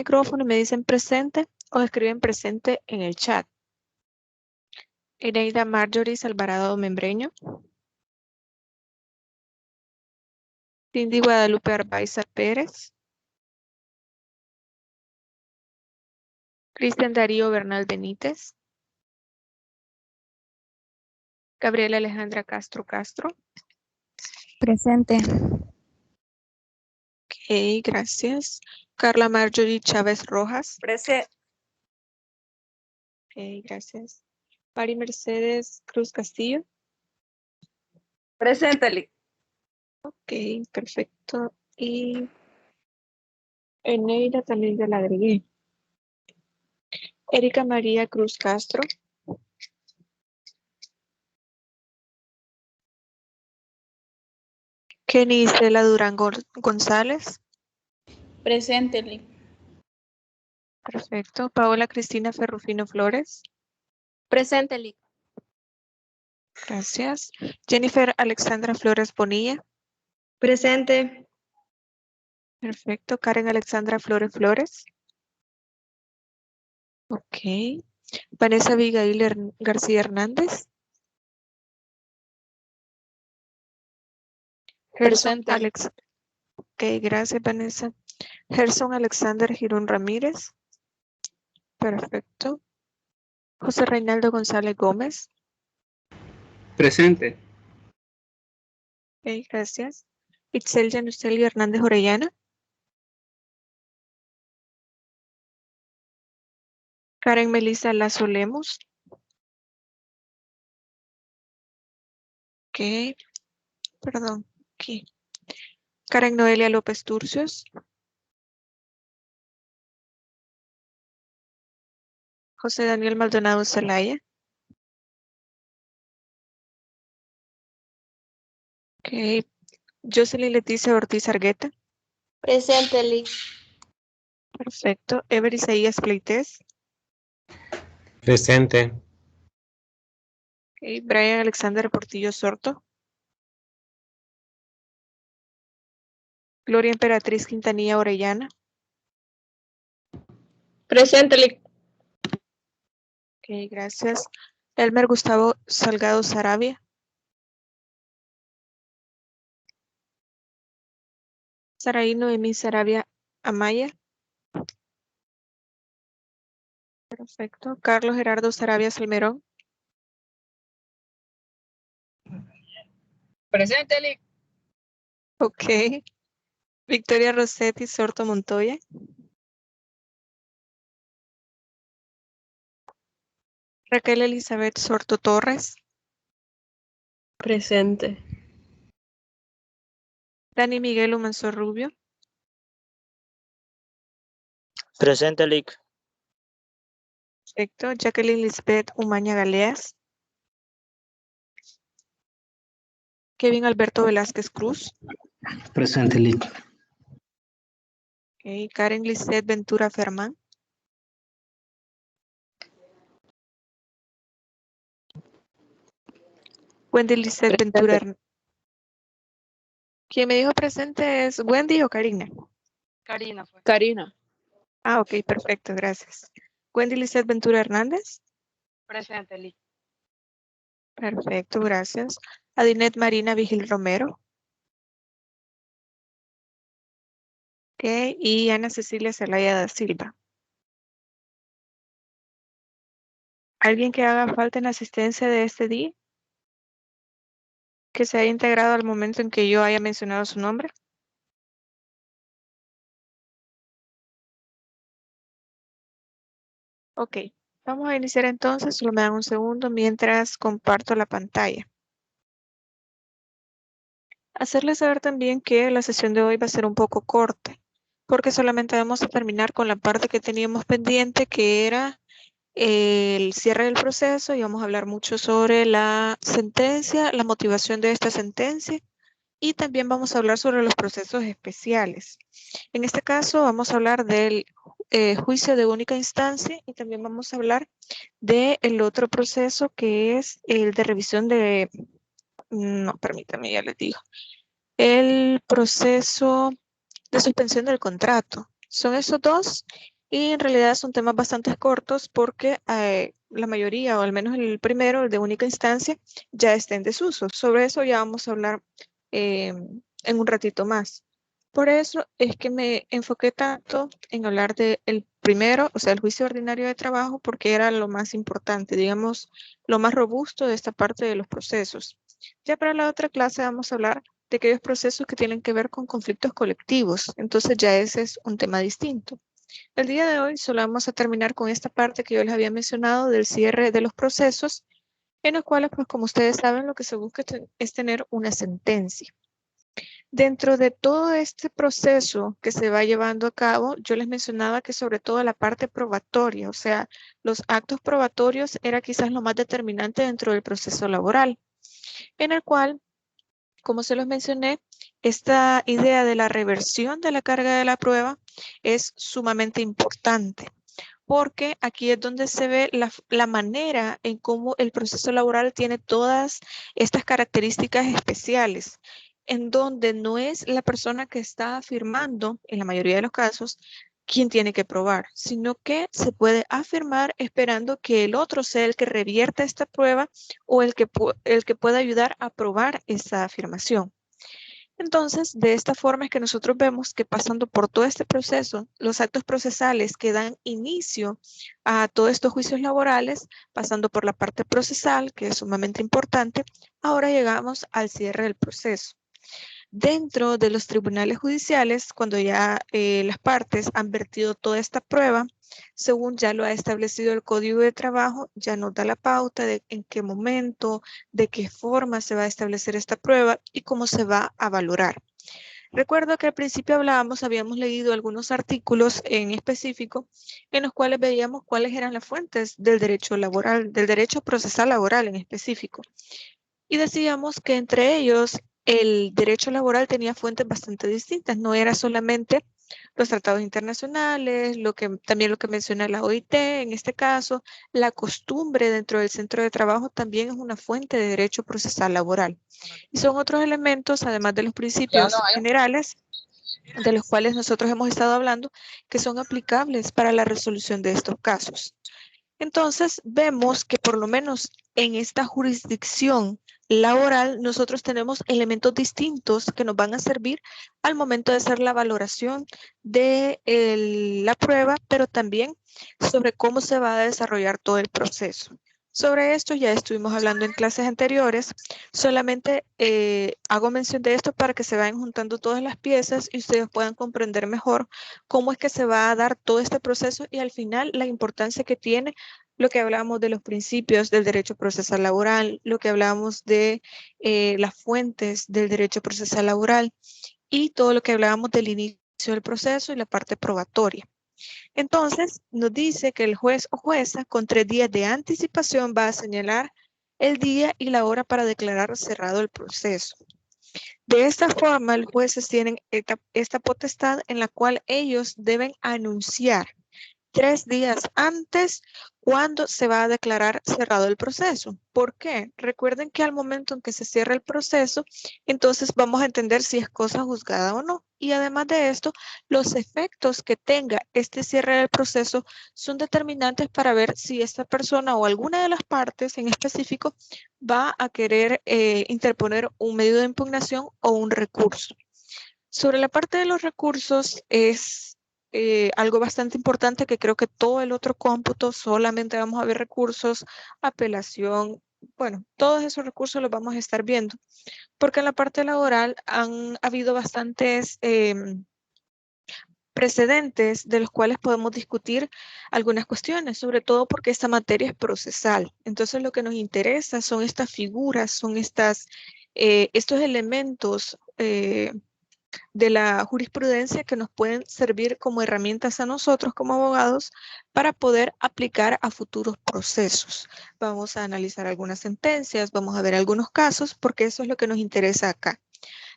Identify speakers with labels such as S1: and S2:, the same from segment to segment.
S1: micrófono y me dicen presente o escriben presente en el chat. Eneida Marjorie Alvarado Membreño. Cindy Guadalupe Arbaiza Pérez. Cristian Darío Bernal Benítez. Gabriela Alejandra Castro Castro.
S2: Presente.
S1: Ok, gracias. Carla Marjorie Chávez Rojas.
S3: Presente.
S1: Ok, gracias. Mari Mercedes Cruz Castillo.
S3: Presente, Lic.
S1: Ok, perfecto. Y Eneida también ya la agregué. Erika María Cruz Castro. Kenny Isela Durán González.
S4: Presente, Lic.
S1: Perfecto. Paola Cristina Ferrufino Flores.
S2: Presente, Lic.
S1: Gracias. Jennifer Alexandra Flores Bonilla.
S2: Presente.
S1: Perfecto. Karen Alexandra Flores Flores. Ok. Vanessa Abigail García Hernández. Gerson
S4: Presente.
S1: Alex. Ok, gracias Vanessa. Gerson Alexander Girón Ramírez. Perfecto. José Reinaldo González Gómez.
S5: Presente.
S1: Ok, gracias. Itzel Yanustelio Hernández Orellana. Karen Melissa Lazo Lemos. Ok, perdón, aquí. Karen Noelia López Turcios. José Daniel Maldonado Zelaya. Ok. Jocelyn Leticia Ortiz Argueta.
S2: Presente, Lic.
S1: Perfecto. Ever Isaías Pleites.
S5: Presente.
S1: Ok. Brian Alexander Portillo Sorto. Gloria Emperatriz Quintanilla Orellana.
S2: Presente, Lic.
S1: Ok, gracias. Elmer Gustavo Salgado Sarabia. Saraí Noemí Sarabia Amaya. Perfecto. Carlos Gerardo Sarabia Salmerón.
S3: Presente, Lic.
S1: Ok. Victoria Rossetti Sorto Montoya. Raquel Elizabeth Sorto Torres.
S2: Presente.
S1: Dani Miguel Humansor Rubio.
S6: Presente, Lic.
S1: Perfecto. Jacqueline Lisbeth Umaña Galeas. Kevin Alberto Velázquez Cruz.
S5: Presente, Lic.
S1: Okay. Karen Lisette Ventura Fermán. Wendy Lisette Ventura. ¿Quién me dijo presente es Wendy o Karina?
S3: Karina fue.
S4: Karina.
S1: Ah, ok, perfecto, gracias. Wendy Lisette Ventura Hernández.
S3: Presente, Lic.
S1: Perfecto, gracias. Adinet Marina Vigil Romero. Ok, y Ana Cecilia Zelaya da Silva. ¿Alguien que haga falta en asistencia de este día? ¿Que se haya integrado al momento en que yo haya mencionado su nombre? Ok, vamos a iniciar entonces, solo me dan un segundo mientras comparto la pantalla. Hacerles saber también que la sesión de hoy va a ser un poco corta, porque solamente vamos a terminar con la parte que teníamos pendiente, que era el cierre del proceso, y vamos a hablar mucho sobre la sentencia, la motivación de esta sentencia, y también vamos a hablar sobre los procesos especiales. En este caso vamos a hablar del juicio de única instancia, y también vamos a hablar del otro proceso que es el de revisión de, no, permítame, ya les digo, el proceso de suspensión del contrato. Son esos dos y en realidad son temas bastante cortos porque la mayoría, o al menos el primero, el de única instancia, ya está en desuso. Sobre eso ya vamos a hablar en un ratito más. Por eso es que me enfoqué tanto en hablar del primero, o sea, el juicio ordinario de trabajo, porque era lo más importante, digamos, lo más robusto de esta parte de los procesos. Ya para la otra clase vamos a hablar de aquellos procesos que tienen que ver con conflictos colectivos. Entonces ya ese es un tema distinto. El día de hoy solo vamos a terminar con esta parte que yo les había mencionado del cierre de los procesos, en los cuales, pues como ustedes saben, lo que se busca es tener una sentencia. Dentro de todo este proceso que se va llevando a cabo, yo les mencionaba que sobre todo la parte probatoria, o sea, los actos probatorios era quizás lo más determinante dentro del proceso laboral, en el cual, como se los mencioné, esta idea de la reversión de la carga de la prueba es sumamente importante, porque aquí es donde se ve la manera en cómo el proceso laboral tiene todas estas características especiales, en donde no es la persona que está afirmando, en la mayoría de los casos, quien tiene que probar, sino que se puede afirmar esperando que el otro sea el que revierta esta prueba o el que pueda ayudar a probar esa afirmación. Entonces, de esta forma es que nosotros vemos que pasando por todo este proceso, los actos procesales que dan inicio a todos estos juicios laborales, pasando por la parte procesal, que es sumamente importante, ahora llegamos al cierre del proceso. Dentro de los tribunales judiciales, cuando ya las partes han vertido toda esta prueba, según ya lo ha establecido el Código de Trabajo, ya nos da la pauta de en qué momento, de qué forma se va a establecer esta prueba y cómo se va a valorar. Recuerdo que al principio habíamos leído algunos artículos en específico en los cuales veíamos cuáles eran las fuentes del derecho laboral, del derecho procesal laboral en específico. Y decíamos que entre ellos el derecho laboral tenía fuentes bastante distintas, no era solamente los tratados internacionales, también lo que menciona la OIT en este caso, la costumbre dentro del centro de trabajo también es una fuente de derecho procesal laboral. Y son otros elementos, además de los principios generales, de los cuales nosotros hemos estado hablando, que son aplicables para la resolución de estos casos. Entonces, vemos que por lo menos en esta jurisdicción laboral, nosotros tenemos elementos distintos que nos van a servir al momento de hacer la valoración de la prueba, pero también sobre cómo se va a desarrollar todo el proceso. Sobre esto ya estuvimos hablando en clases anteriores, solamente hago mención de esto para que se vayan juntando todas las piezas y ustedes puedan comprender mejor cómo es que se va a dar todo este proceso y al final la importancia que tiene lo que hablábamos de los principios del derecho procesal laboral, lo que hablábamos de las fuentes del derecho procesal laboral y todo lo que hablábamos del inicio del proceso y la parte probatoria. Entonces, nos dice que el juez o jueza con 3 días de anticipación va a señalar el día y la hora para declarar cerrado el proceso. De esta forma, los jueces tienen esta potestad en la cual ellos deben anunciar 3 días antes cuando se va a declarar cerrado el proceso. ¿Por qué? Recuerden que al momento en que se cierra el proceso, entonces vamos a entender si es cosa juzgada o no. Y además de esto, los efectos que tenga este cierre del proceso son determinantes para ver si esta persona o alguna de las partes en específico va a querer interponer un medio de impugnación o un recurso. Sobre la parte de los recursos es algo bastante importante que creo que todo el otro cómputo solamente vamos a ver recursos, apelación, bueno, todos esos recursos los vamos a estar viendo, porque en la parte laboral han habido bastantes precedentes de los cuales podemos discutir algunas cuestiones, sobre todo porque esta materia es procesal. Entonces lo que nos interesa son estas figuras, son estos elementos de la jurisprudencia que nos pueden servir como herramientas a nosotros como abogados para poder aplicar a futuros procesos. Vamos a analizar algunas sentencias, vamos a ver algunos casos, porque eso es lo que nos interesa acá.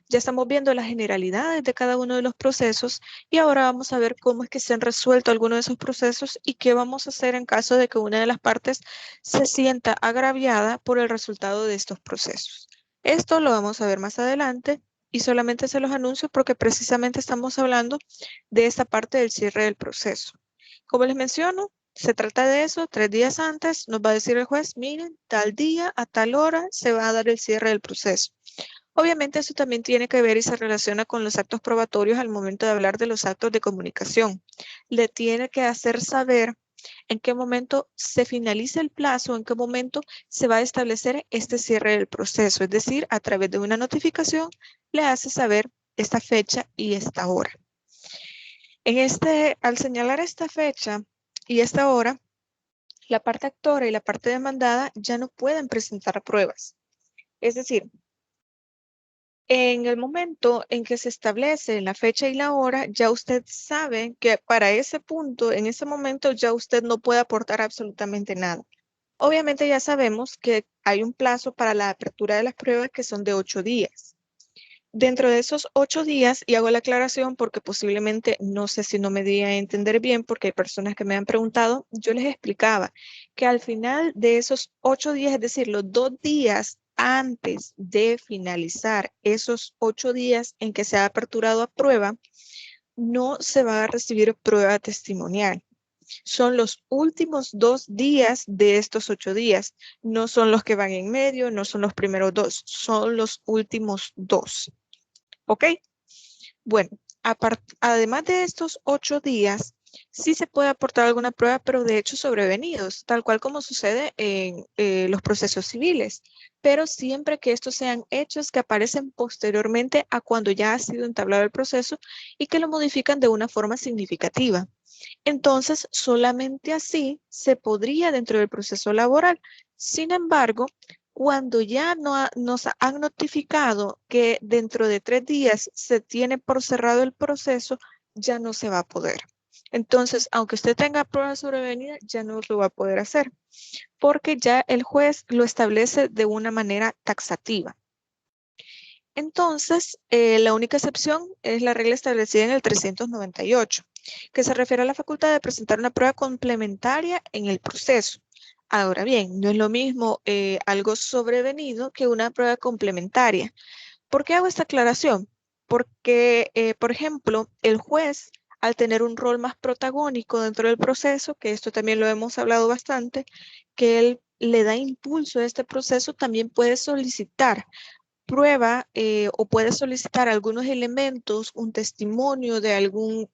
S1: Ya estamos viendo las generalidades de cada uno de los procesos y ahora vamos a ver cómo es que se han resuelto algunos de esos procesos y qué vamos a hacer en caso de que una de las partes se sienta agraviada por el resultado de estos procesos. Esto lo vamos a ver más adelante y solamente se los anuncio porque precisamente estamos hablando de esta parte del cierre del proceso. Como les menciono, se trata de eso. 3 días antes nos va a decir el juez, miren, tal día a tal hora se va a dar el cierre del proceso. Obviamente eso también tiene que ver y se relaciona con los actos probatorios al momento de hablar de los actos de comunicación. Le tiene que hacer saber en qué momento se finaliza el plazo, en qué momento se va a establecer este cierre del proceso. Es decir, a través de una notificación le hace saber esta fecha y esta hora. Al señalar esta fecha y esta hora, la parte actora y la parte demandada ya no pueden presentar pruebas. Es decir, en el momento en que se establece la fecha y la hora, ya usted sabe que para ese punto, en ese momento, ya usted no puede aportar absolutamente nada. Obviamente ya sabemos que hay un plazo para la apertura de las pruebas que son de 8 días. Dentro de esos 8 días, y hago la aclaración porque posiblemente no sé si no me di a entender bien porque hay personas que me han preguntado, yo les explicaba que al final de esos 8 días, es decir, los 2 días antes de finalizar esos 8 días en que se ha aperturado a prueba, no se va a recibir prueba testimonial. Son los últimos 2 días de estos 8 días. No son los que van en medio, no son los primeros 2, son los últimos 2. ¿Ok? Bueno, además de estos 8 días, sí se puede aportar alguna prueba, pero de hechos sobrevenidos, tal cual como sucede en los procesos civiles, pero siempre que estos sean hechos que aparecen posteriormente a cuando ya ha sido entablado el proceso y que lo modifican de una forma significativa. Entonces, solamente así se podría dentro del proceso laboral. Sin embargo, cuando ya nos han notificado que dentro de 3 días se tiene por cerrado el proceso, ya no se va a poder. Entonces, aunque usted tenga prueba sobrevenida, ya no lo va a poder hacer, porque ya el juez lo establece de una manera taxativa. Entonces, la única excepción es la regla establecida en el 398, que se refiere a la facultad de presentar una prueba complementaria en el proceso. Ahora bien, no es lo mismo algo sobrevenido que una prueba complementaria. ¿Por qué hago esta aclaración? Porque, por ejemplo, el juez, al tener un rol más protagónico dentro del proceso, que esto también lo hemos hablado bastante, que él le da impulso a este proceso, también puede solicitar prueba o puede solicitar algunos elementos, un testimonio de alguna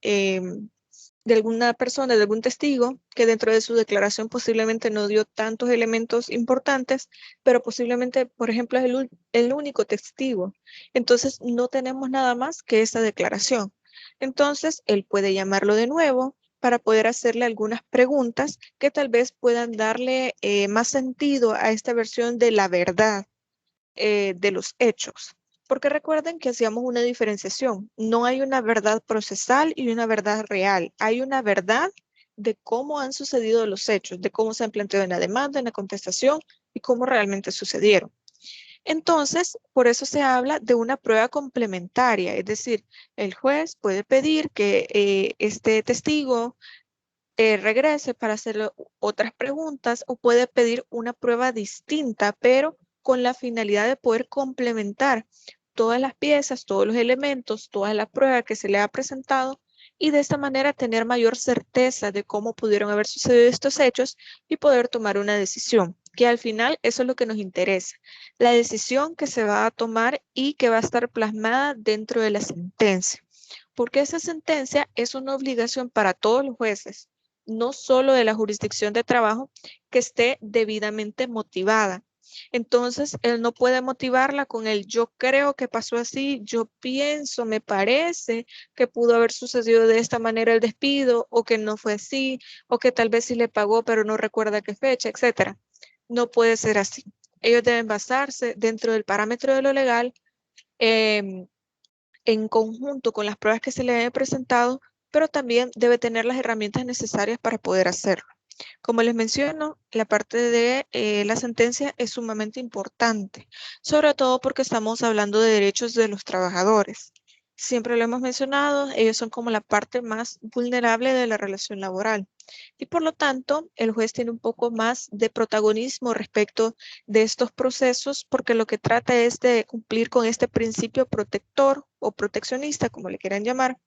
S1: persona, de algún testigo, que dentro de su declaración posiblemente no dio tantos elementos importantes, pero posiblemente, por ejemplo, es el único testigo. Entonces, no tenemos nada más que esa declaración. Entonces, él puede llamarlo de nuevo para poder hacerle algunas preguntas que tal vez puedan darle más sentido a esta versión de la verdad de los hechos. Porque recuerden que hacíamos una diferenciación. No hay una verdad procesal y una verdad real. Hay una verdad de cómo han sucedido los hechos, de cómo se han planteado en la demanda, en la contestación y cómo realmente sucedieron. Entonces, por eso se habla de una prueba complementaria, es decir, el juez puede pedir que este testigo regrese para hacerle otras preguntas o puede pedir una prueba distinta, pero con la finalidad de poder complementar todas las piezas, todos los elementos, toda la prueba que se le ha presentado y de esta manera tener mayor certeza de cómo pudieron haber sucedido estos hechos y poder tomar una decisión, que al final eso es lo que nos interesa, la decisión que se va a tomar y que va a estar plasmada dentro de la sentencia, porque esa sentencia es una obligación para todos los jueces, no solo de la jurisdicción de trabajo, que esté debidamente motivada. Entonces, él no puede motivarla con el yo creo que pasó así, yo pienso, me parece que pudo haber sucedido de esta manera el despido, o que no fue así, o que tal vez sí le pagó, pero no recuerda qué fecha, etcétera. No puede ser así. Ellos deben basarse dentro del parámetro de lo legal, en conjunto con las pruebas que se le han presentado, pero también debe tener las herramientas necesarias para poder hacerlo. Como les menciono, la parte de la sentencia es sumamente importante, sobre todo porque estamos hablando de derechos de los trabajadores. siempre lo hemos mencionado, ellos son como la parte más vulnerable de la relación laboral. Y por lo tanto, el juez tiene un poco más de protagonismo respecto de estos procesos, porque lo que trata es de cumplir con este principio protector o proteccionista, como le quieran llamar,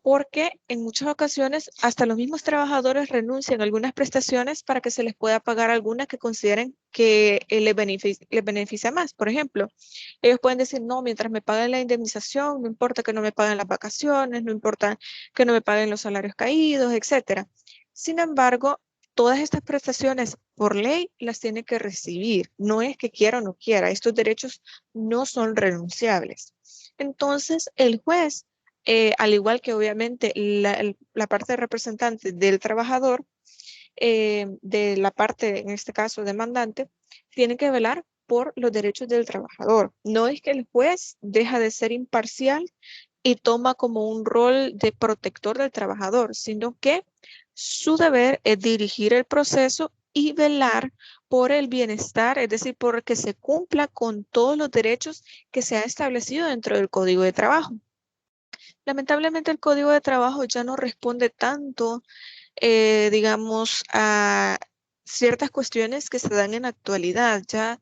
S1: porque en muchas ocasiones hasta los mismos trabajadores renuncian a algunas prestaciones para que se les pueda pagar alguna que consideren que les beneficia más. Por ejemplo, ellos pueden decir, no, mientras me paguen la indemnización, no importa que no me paguen las vacaciones, no importa que no me paguen los salarios caídos, etcétera. Sin embargo, todas estas prestaciones por ley las tiene que recibir. No es que quiera o no quiera. Estos derechos no son renunciables. Entonces, el juez, al igual que obviamente la parte representante del trabajador, de la parte, en este caso, demandante, tiene que velar por los derechos del trabajador. No es que el juez deja de ser imparcial y toma como un rol de protector del trabajador, sino que su deber es dirigir el proceso y velar por el bienestar, es decir, por que se cumpla con todos los derechos que se ha establecido dentro del Código de Trabajo. Lamentablemente el Código de Trabajo ya no responde tanto, digamos, a ciertas cuestiones que se dan en la actualidad. Ya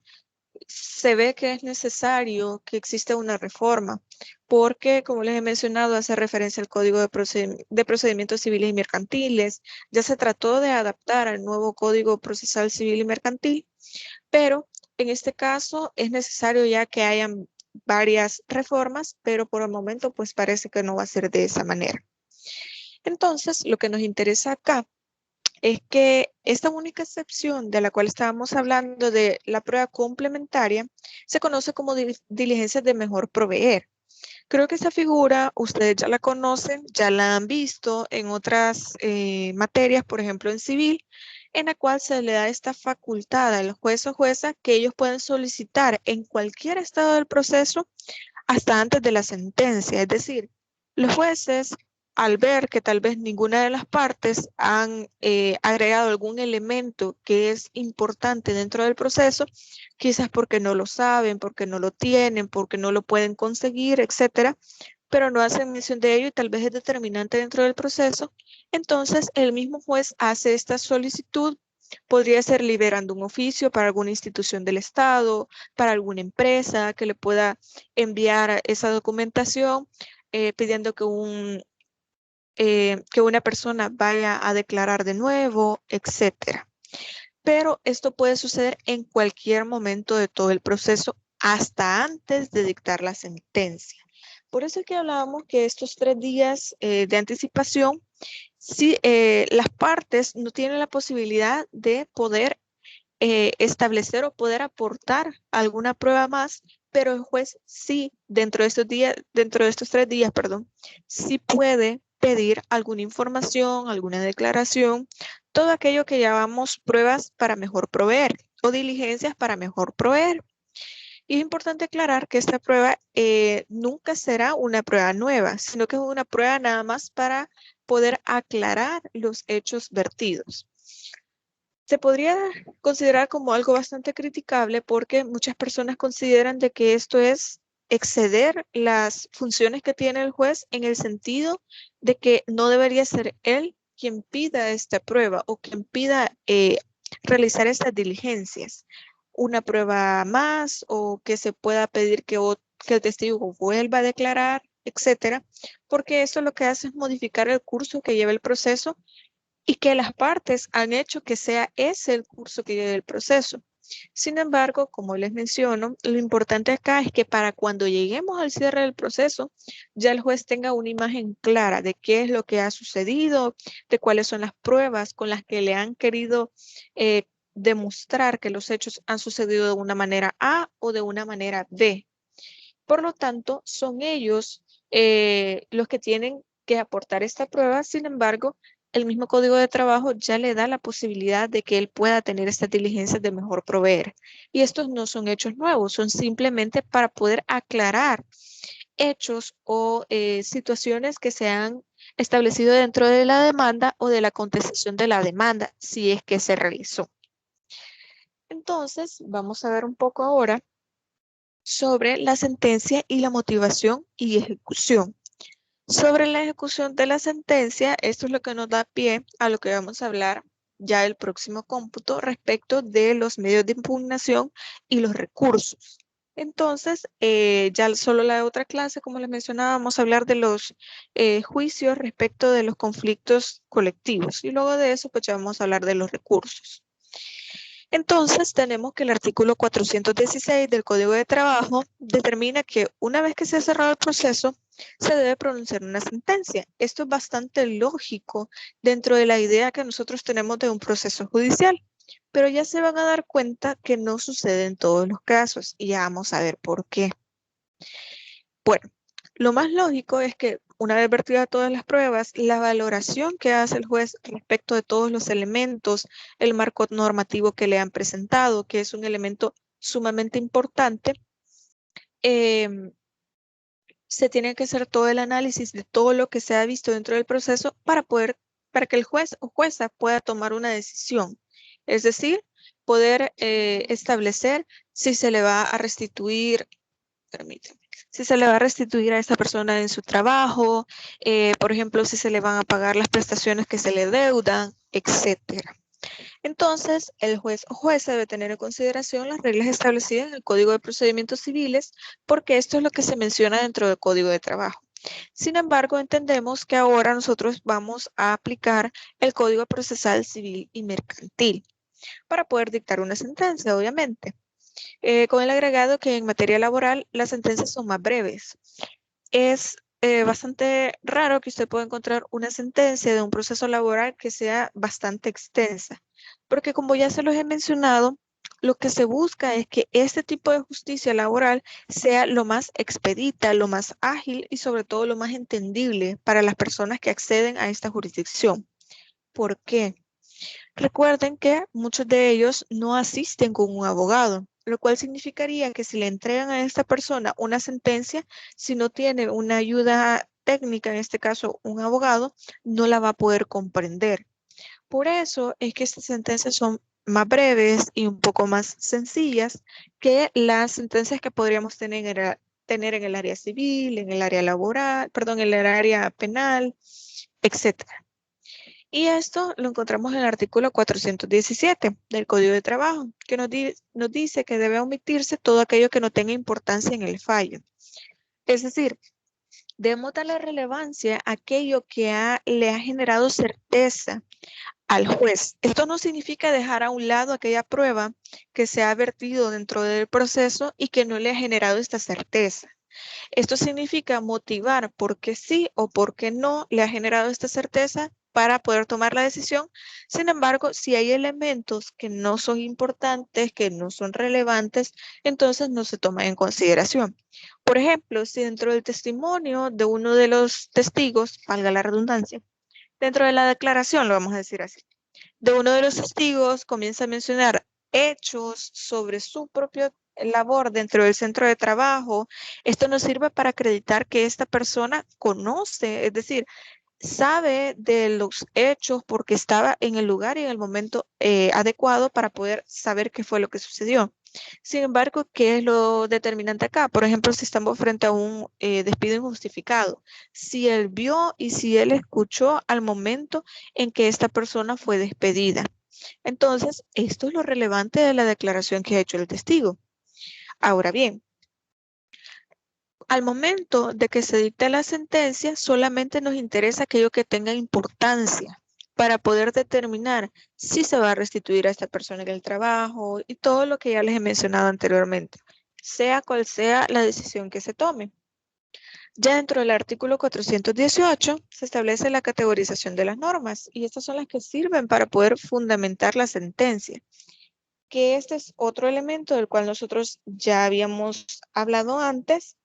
S1: se ve que es necesario que exista una reforma, porque, como les he mencionado, hace referencia al Código de Procedimientos Civiles y Mercantiles. Ya se trató de adaptar al nuevo Código Procesal Civil y Mercantil, pero en este caso es necesario ya que hayan varias reformas, pero por el momento pues parece que no va a ser de esa manera. Entonces, lo que nos interesa acá es que esta única excepción de la cual estábamos hablando de la prueba complementaria se conoce como diligencias de mejor proveer. Creo que esta figura ustedes ya la conocen, ya la han visto en otras materias, por ejemplo en civil, en la cual se le da esta facultad al juez o jueza que ellos pueden solicitar en cualquier estado del proceso hasta antes de la sentencia. Es decir, los jueces, al ver que tal vez ninguna de las partes han agregado algún elemento que es importante dentro del proceso, quizás porque no lo saben, porque no lo tienen, porque no lo pueden conseguir, etcétera, pero no hacen mención de ello y tal vez es determinante dentro del proceso, entonces el mismo juez hace esta solicitud. Podría ser liberando un oficio para alguna institución del Estado, para alguna empresa que le pueda enviar esa documentación pidiendo que una persona vaya a declarar de nuevo, etcétera. Pero esto puede suceder en cualquier momento de todo el proceso, hasta antes de dictar la sentencia. Por eso es que hablábamos que estos 3 días de anticipación, si las partes no tienen la posibilidad de poder establecer o poder aportar alguna prueba más, pero el juez sí, dentro de estos 3 días, perdón, sí puede pedir alguna información, alguna declaración, todo aquello que llamamos pruebas para mejor proveer o diligencias para mejor proveer. Y es importante aclarar que esta prueba nunca será una prueba nueva, sino que es una prueba nada más para poder aclarar los hechos vertidos. Se podría considerar como algo bastante criticable porque muchas personas consideran de que esto es exceder las funciones que tiene el juez en el sentido de que no debería ser él quien pida esta prueba o quien pida realizar estas diligencias. Una prueba más o que se pueda pedir que el testigo vuelva a declarar, etcétera, porque esto lo que hace es modificar el curso que lleva el proceso y que las partes han hecho que sea ese el curso que lleve el proceso. Sin embargo, como les menciono, lo importante acá es que para cuando lleguemos al cierre del proceso, ya el juez tenga una imagen clara de qué es lo que ha sucedido, de cuáles son las pruebas con las que le han querido demostrar que los hechos han sucedido de una manera A o de una manera B. Por lo tanto, son ellos los que tienen que aportar esta prueba. Sin embargo, el mismo Código de Trabajo ya le da la posibilidad de que él pueda tener estas diligencias de mejor proveer. Y estos no son hechos nuevos, son simplemente para poder aclarar hechos o situaciones que se han establecido dentro de la demanda o de la contestación de la demanda, si es que se realizó. Entonces, vamos a ver un poco ahora sobre la sentencia y la motivación y ejecución. Sobre la ejecución de la sentencia, esto es lo que nos da pie a lo que vamos a hablar ya el próximo cómputo respecto de los medios de impugnación y los recursos. Entonces, ya solo la otra clase, como les mencionaba, vamos a hablar de los juicios respecto de los conflictos colectivos y luego de eso pues ya vamos a hablar de los recursos. Entonces, tenemos que el artículo 416 del Código de Trabajo determina que una vez que se ha cerrado el proceso, se debe pronunciar una sentencia. Esto es bastante lógico dentro de la idea que nosotros tenemos de un proceso judicial, pero ya se van a dar cuenta que no sucede en todos los casos y ya vamos a ver por qué. Bueno, lo más lógico es que una vez vertidas todas las pruebas, la valoración que hace el juez respecto de todos los elementos, el marco normativo que le han presentado, que es un elemento sumamente importante, se tiene que hacer todo el análisis de todo lo que se ha visto dentro del proceso para que el juez o jueza pueda tomar una decisión. Es decir, poder establecer si se le va a restituir, permíteme, si se le va a restituir a esta persona en su trabajo, por ejemplo, si se le van a pagar las prestaciones que se le deudan, etcétera. Entonces, el juez o jueza debe tener en consideración las reglas establecidas en el Código de Procedimientos Civiles, porque esto es lo que se menciona dentro del Código de Trabajo. Sin embargo, entendemos que ahora nosotros vamos a aplicar el Código Procesal Civil y Mercantil para poder dictar una sentencia, obviamente. Con el agregado que en materia laboral las sentencias son más breves. Es bastante raro que usted pueda encontrar una sentencia de un proceso laboral que sea bastante extensa, porque como ya se los he mencionado, lo que se busca es que este tipo de justicia laboral sea lo más expedita, lo más ágil y sobre todo lo más entendible para las personas que acceden a esta jurisdicción. ¿Por qué? Recuerden que muchos de ellos no asisten con un abogado, lo cual significaría que si le entregan a esta persona una sentencia, si no tiene una ayuda técnica, en este caso un abogado, no la va a poder comprender. Por eso es que estas sentencias son más breves y un poco más sencillas que las sentencias que podríamos tener en el área civil, en el área laboral, perdón, en el área penal, etcétera. Y esto lo encontramos en el artículo 417 del Código de Trabajo, que nos dice que debe omitirse todo aquello que no tenga importancia en el fallo. Es decir, debemos darle relevancia a aquello que le ha generado certeza al juez. Esto no significa dejar a un lado aquella prueba que se ha vertido dentro del proceso y que no le ha generado esta certeza. Esto significa motivar por qué sí o por qué no le ha generado esta certeza para poder tomar la decisión. Sin embargo, si hay elementos que no son importantes, que no son relevantes, entonces no se toman en consideración. Por ejemplo, si dentro del testimonio de uno de los testigos, valga la redundancia, dentro de la declaración, lo vamos a decir así, de uno de los testigos comienza a mencionar hechos sobre su propio labor dentro del centro de trabajo, esto nos sirve para acreditar que esta persona conoce, es decir, sabe de los hechos porque estaba en el lugar y en el momento adecuado para poder saber qué fue lo que sucedió. Sin embargo, ¿qué es lo determinante acá? Por ejemplo, si estamos frente a un despido injustificado, si él vio y si él escuchó al momento en que esta persona fue despedida. Entonces, esto es lo relevante de la declaración que ha hecho el testigo. Ahora bien, al momento de que se dicte la sentencia, solamente nos interesa aquello que tenga importancia para poder determinar si se va a restituir a esta persona en el trabajo y todo lo que ya les he mencionado anteriormente, sea cual sea la decisión que se tome. Ya dentro del artículo 418 se establece la categorización de las normas y estas son las que sirven para poder fundamentar la sentencia, que este es otro elemento del cual nosotros ya habíamos hablado antes.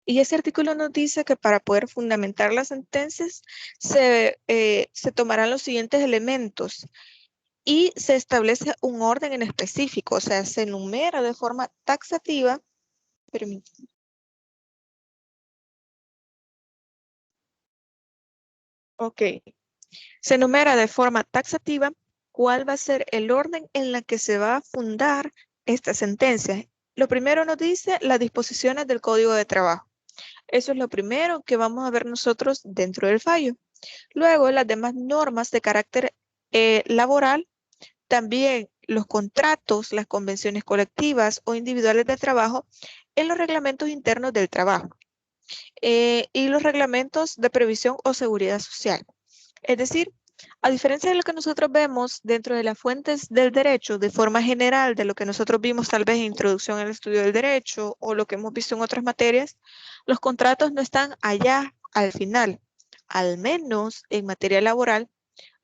S1: Y ese artículo nos dice que para poder fundamentar las sentencias se tomarán los siguientes elementos y se establece un orden en específico, o sea, se enumera de forma taxativa. Permítanme. Ok. Se enumera de forma taxativa cuál va a ser el orden en la que se va a fundar esta sentencia. lo primero nos dice las disposiciones del Código de Trabajo. Eso es lo primero que vamos a ver nosotros dentro del fallo. Luego, las demás normas de carácter laboral, también los contratos, las convenciones colectivas o individuales de trabajo en los reglamentos internos del trabajo y los reglamentos de previsión o seguridad social. Es decir, a diferencia de lo que nosotros vemos dentro de las fuentes del derecho, de forma general, de lo que nosotros vimos tal vez en introducción al estudio del derecho o lo que hemos visto en otras materias, los contratos no están allá al final. Al menos en materia laboral,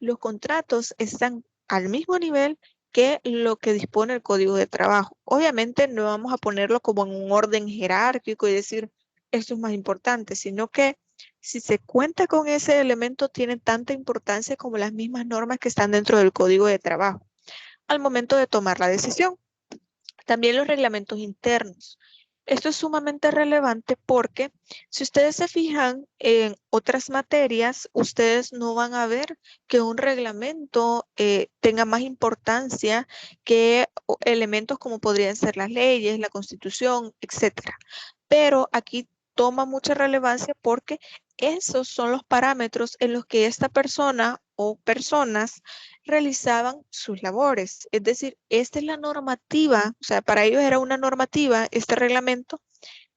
S1: los contratos están al mismo nivel que lo que dispone el Código de Trabajo. Obviamente no vamos a ponerlo como en un orden jerárquico y decir esto es más importante, sino que si se cuenta con ese elemento tiene tanta importancia como las mismas normas que están dentro del Código de Trabajo al momento de tomar la decisión. También los reglamentos internos. Esto es sumamente relevante porque si ustedes se fijan en otras materias, ustedes no van a ver que un reglamento tenga más importancia que elementos como podrían ser las leyes, la Constitución, etcétera. Pero aquí toma mucha relevancia porque esos son los parámetros en los que esta persona o personas realizaban sus labores. Es decir, esta es la normativa, o sea, para ellos era una normativa, este reglamento,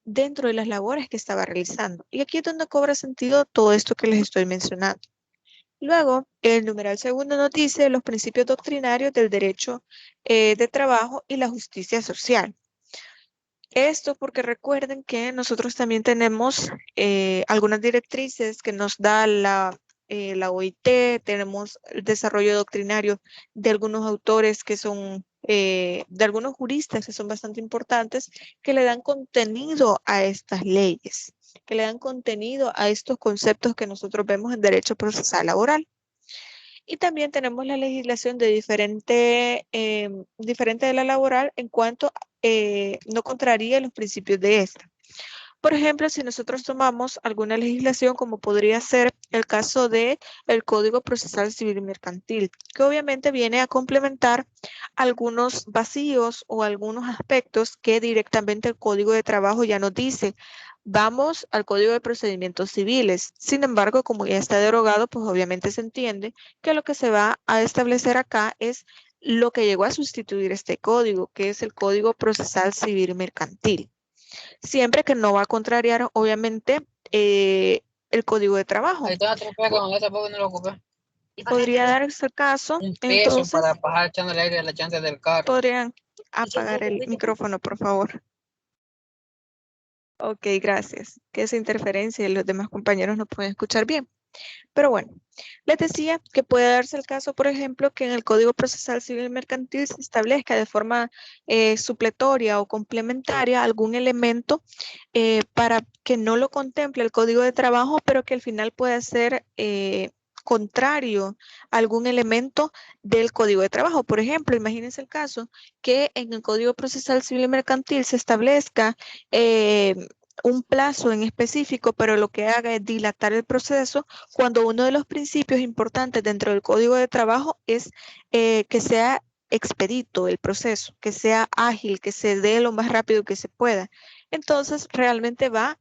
S1: dentro de las labores que estaba realizando. Y aquí es donde cobra sentido todo esto que les estoy mencionando. Luego, el numeral segundo nos dice los principios doctrinarios del derecho de trabajo y la justicia social. Esto porque recuerden que nosotros también tenemos algunas directrices que nos da la OIT, tenemos el desarrollo doctrinario de algunos autores que son, de algunos juristas que son bastante importantes, que le dan contenido a estas leyes, que le dan contenido a estos conceptos que nosotros vemos en derecho procesal laboral. Y también tenemos la legislación de diferente de la laboral en cuanto no contraría los principios de esta. Por ejemplo, si nosotros tomamos alguna legislación como podría ser el caso del Código Procesal Civil y Mercantil, que obviamente viene a complementar algunos vacíos o algunos aspectos que directamente el Código de Trabajo ya nos dice. Vamos al Código de Procedimientos Civiles. Sin embargo, como ya está derogado, pues obviamente se entiende que lo que se va a establecer acá es lo que llegó a sustituir este código, que es el Código Procesal Civil y Mercantil. Siempre que no va a contrariar, obviamente, el Código de Trabajo.
S7: Ahí está, con esa porque no lo ocupé.
S1: Podría darse el caso,
S7: Un peso
S1: entonces,
S7: para bajar echándole aire a la llanta del carro.
S1: podrían apagar el micrófono, por favor. Ok, gracias. Que esa interferencia y los demás compañeros no pueden escuchar bien. Pero bueno, les decía que puede darse el caso, por ejemplo, que en el Código Procesal Civil y Mercantil se establezca de forma supletoria o complementaria algún elemento para que no lo contemple el Código de Trabajo, pero que al final pueda ser contrario a algún elemento del Código de Trabajo. Por ejemplo, imagínense el caso que en el Código Procesal Civil y Mercantil se establezca un plazo en específico, pero lo que haga es dilatar el proceso cuando uno de los principios importantes dentro del Código de Trabajo es que sea expedito el proceso, que sea ágil, que se dé lo más rápido que se pueda. Entonces, realmente va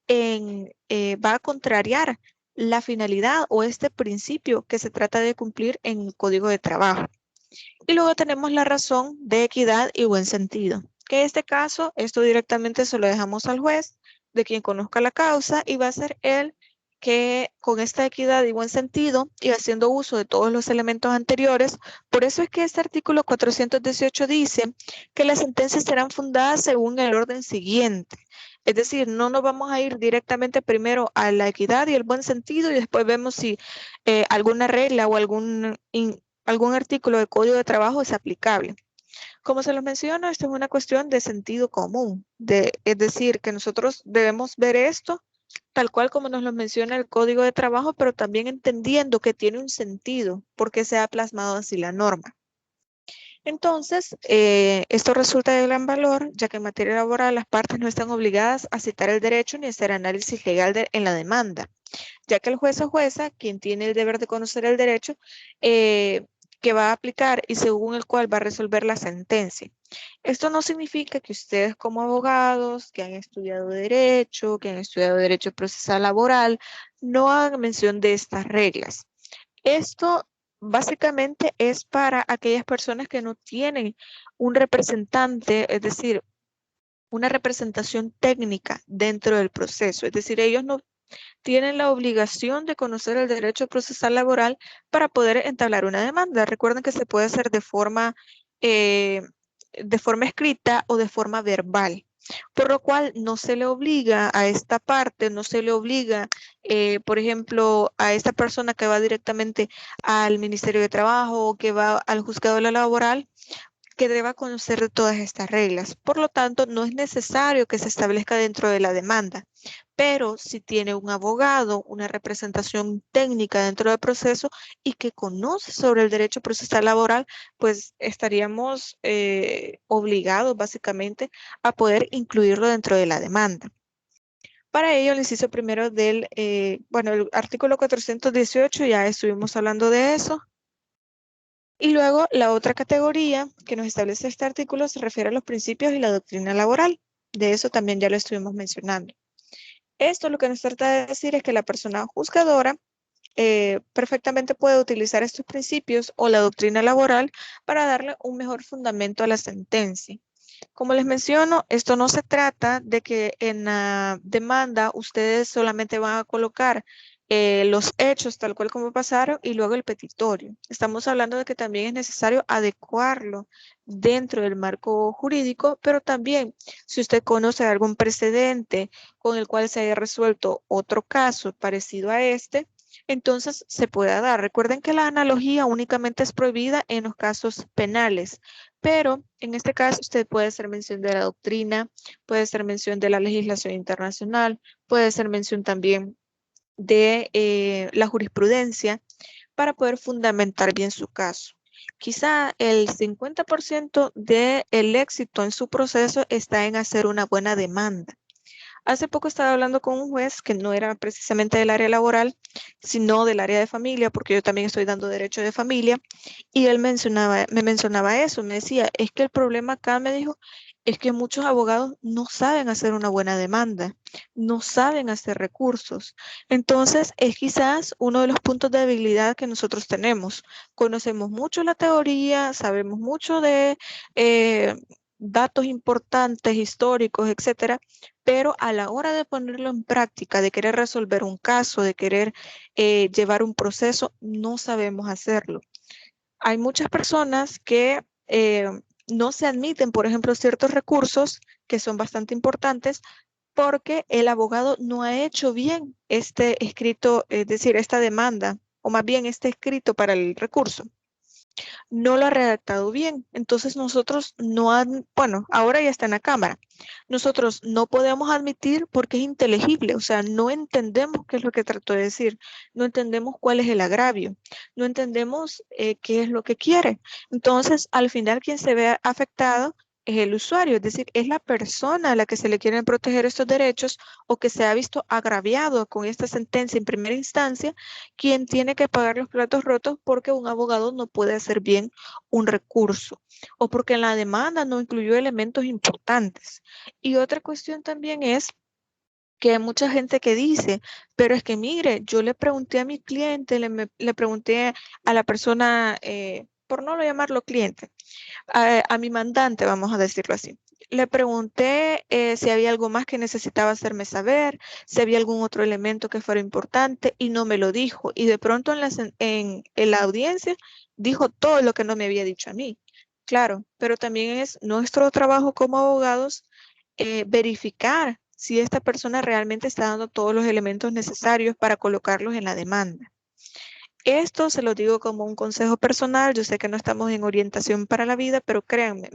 S1: a contrariar la finalidad o este principio que se trata de cumplir en el Código de Trabajo. Y luego tenemos la razón de equidad y buen sentido, que en este caso, esto directamente se lo dejamos al juez, de quien conozca la causa, y va a ser él que con esta equidad y buen sentido y haciendo uso de todos los elementos anteriores. Por eso es que este artículo 418 dice que las sentencias serán fundadas según el orden siguiente. Es decir, no nos vamos a ir directamente primero a la equidad y el buen sentido y después vemos si alguna regla o algún artículo del Código de Trabajo es aplicable. Como se los menciono, esto es una cuestión de sentido común, es decir, que nosotros debemos ver esto tal cual como nos lo menciona el Código de Trabajo, pero también entendiendo que tiene un sentido porque se ha plasmado así la norma. Entonces, esto resulta de gran valor, ya que en materia laboral las partes no están obligadas a citar el derecho ni hacer análisis legal en la demanda, ya que el juez o jueza, quien tiene el deber de conocer el derecho, que va a aplicar y según el cual va a resolver la sentencia. Esto no significa que ustedes como abogados que han estudiado derecho procesal laboral, no hagan mención de estas reglas. Esto básicamente es para aquellas personas que no tienen un representante, es decir, una representación técnica dentro del proceso. Es decir, ellos no tienen la obligación de conocer el derecho procesal laboral para poder entablar una demanda. Recuerden que se puede hacer de forma escrita o de forma verbal. Por lo cual no se le obliga a esta parte, no se le obliga, por ejemplo, a esta persona que va directamente al Ministerio de Trabajo o que va al juzgado laboral, que deba conocer de todas estas reglas. Por lo tanto, no es necesario que se establezca dentro de la demanda, pero si tiene un abogado, una representación técnica dentro del proceso y que conoce sobre el derecho procesal laboral, pues estaríamos obligados básicamente a poder incluirlo dentro de la demanda. Para ello, el inciso primero del, el artículo 418, ya estuvimos hablando de eso. Y luego la otra categoría que nos establece este artículo se refiere a los principios y la doctrina laboral. De eso también ya lo estuvimos mencionando. Esto lo que nos trata de decir es que la persona juzgadora perfectamente puede utilizar estos principios o la doctrina laboral para darle un mejor fundamento a la sentencia. Como les menciono, esto no se trata de que en la demanda ustedes solamente van a colocar los hechos tal cual como pasaron y luego el petitorio. Estamos hablando de que también es necesario adecuarlo dentro del marco jurídico, pero también si usted conoce algún precedente con el cual se haya resuelto otro caso parecido a este, entonces se puede dar. Recuerden que la analogía únicamente es prohibida en los casos penales, pero en este caso usted puede hacer mención de la doctrina, puede hacer mención de la legislación internacional, puede hacer mención también de la jurisprudencia para poder fundamentar bien su caso. Quizá el 50% del éxito en su proceso está en hacer una buena demanda. Hace poco estaba hablando con un juez que no era precisamente del área laboral, sino del área de familia, porque yo también estoy dando derecho de familia, y él me mencionaba eso, me decía, es que el problema acá, me dijo, es que muchos abogados no saben hacer una buena demanda, no saben hacer recursos. Entonces, es quizás uno de los puntos de debilidad que nosotros tenemos. Conocemos mucho la teoría, sabemos mucho de datos importantes, históricos, etcétera, pero a la hora de ponerlo en práctica, de querer resolver un caso, de querer llevar un proceso, no sabemos hacerlo. Hay muchas personas que no se admiten, por ejemplo, ciertos recursos que son bastante importantes porque el abogado no ha hecho bien este escrito, es decir, esta demanda, o más bien este escrito para el recurso. No lo ha redactado bien. Entonces nosotros bueno, ahora ya está en la cámara. Nosotros no podemos admitir porque es inteligible, o sea, no entendemos qué es lo que trató de decir, no entendemos cuál es el agravio, no entendemos qué es lo que quiere. Entonces, al final, quien se ve afectado es el usuario, es decir, es la persona a la que se le quieren proteger estos derechos o que se ha visto agraviado con esta sentencia en primera instancia, quien tiene que pagar los platos rotos porque un abogado no puede hacer bien un recurso o porque en la demanda no incluyó elementos importantes. Y otra cuestión también es que hay mucha gente que dice, pero es que mire, yo le pregunté a mi cliente, le pregunté a la persona, por no llamarlo cliente, a mi mandante, vamos a decirlo así. Le pregunté si había algo más que necesitaba hacerme saber, si había algún otro elemento que fuera importante y no me lo dijo. Y de pronto en la audiencia dijo todo lo que no me había dicho a mí. Claro, pero también es nuestro trabajo como abogados verificar si esta persona realmente está dando todos los elementos necesarios para colocarlos en la demanda. Esto se lo digo como un consejo personal. Yo sé que no estamos en orientación para la vida, pero créanme,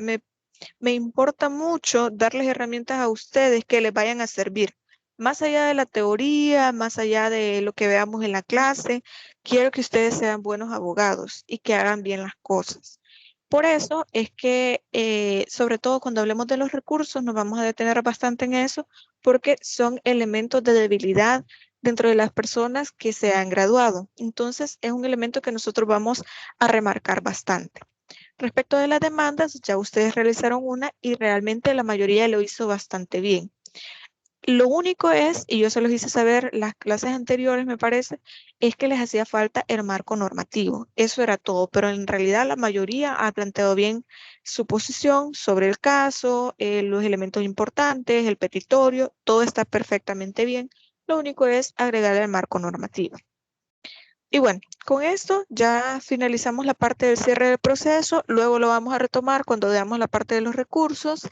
S1: me importa mucho darles herramientas a ustedes que les vayan a servir. Más allá de la teoría, más allá de lo que veamos en la clase, quiero que ustedes sean buenos abogados y que hagan bien las cosas. Por eso es que, sobre todo cuando hablemos de los recursos, nos vamos a detener bastante en eso, porque son elementos de debilidad dentro de las personas que se han graduado. Entonces, es un elemento que nosotros vamos a remarcar bastante. Respecto de las demandas, ya ustedes realizaron una y realmente la mayoría lo hizo bastante bien. Lo único es, y yo se los hice saber las clases anteriores, me parece, es que les hacía falta el marco normativo. Eso era todo, pero en realidad la mayoría ha planteado bien su posición sobre el caso, los elementos importantes, el petitorio, todo está perfectamente bien. Lo único es agregar el marco normativo. Y bueno, con esto ya finalizamos la parte del cierre del proceso. Luego lo vamos a retomar cuando veamos la parte de los recursos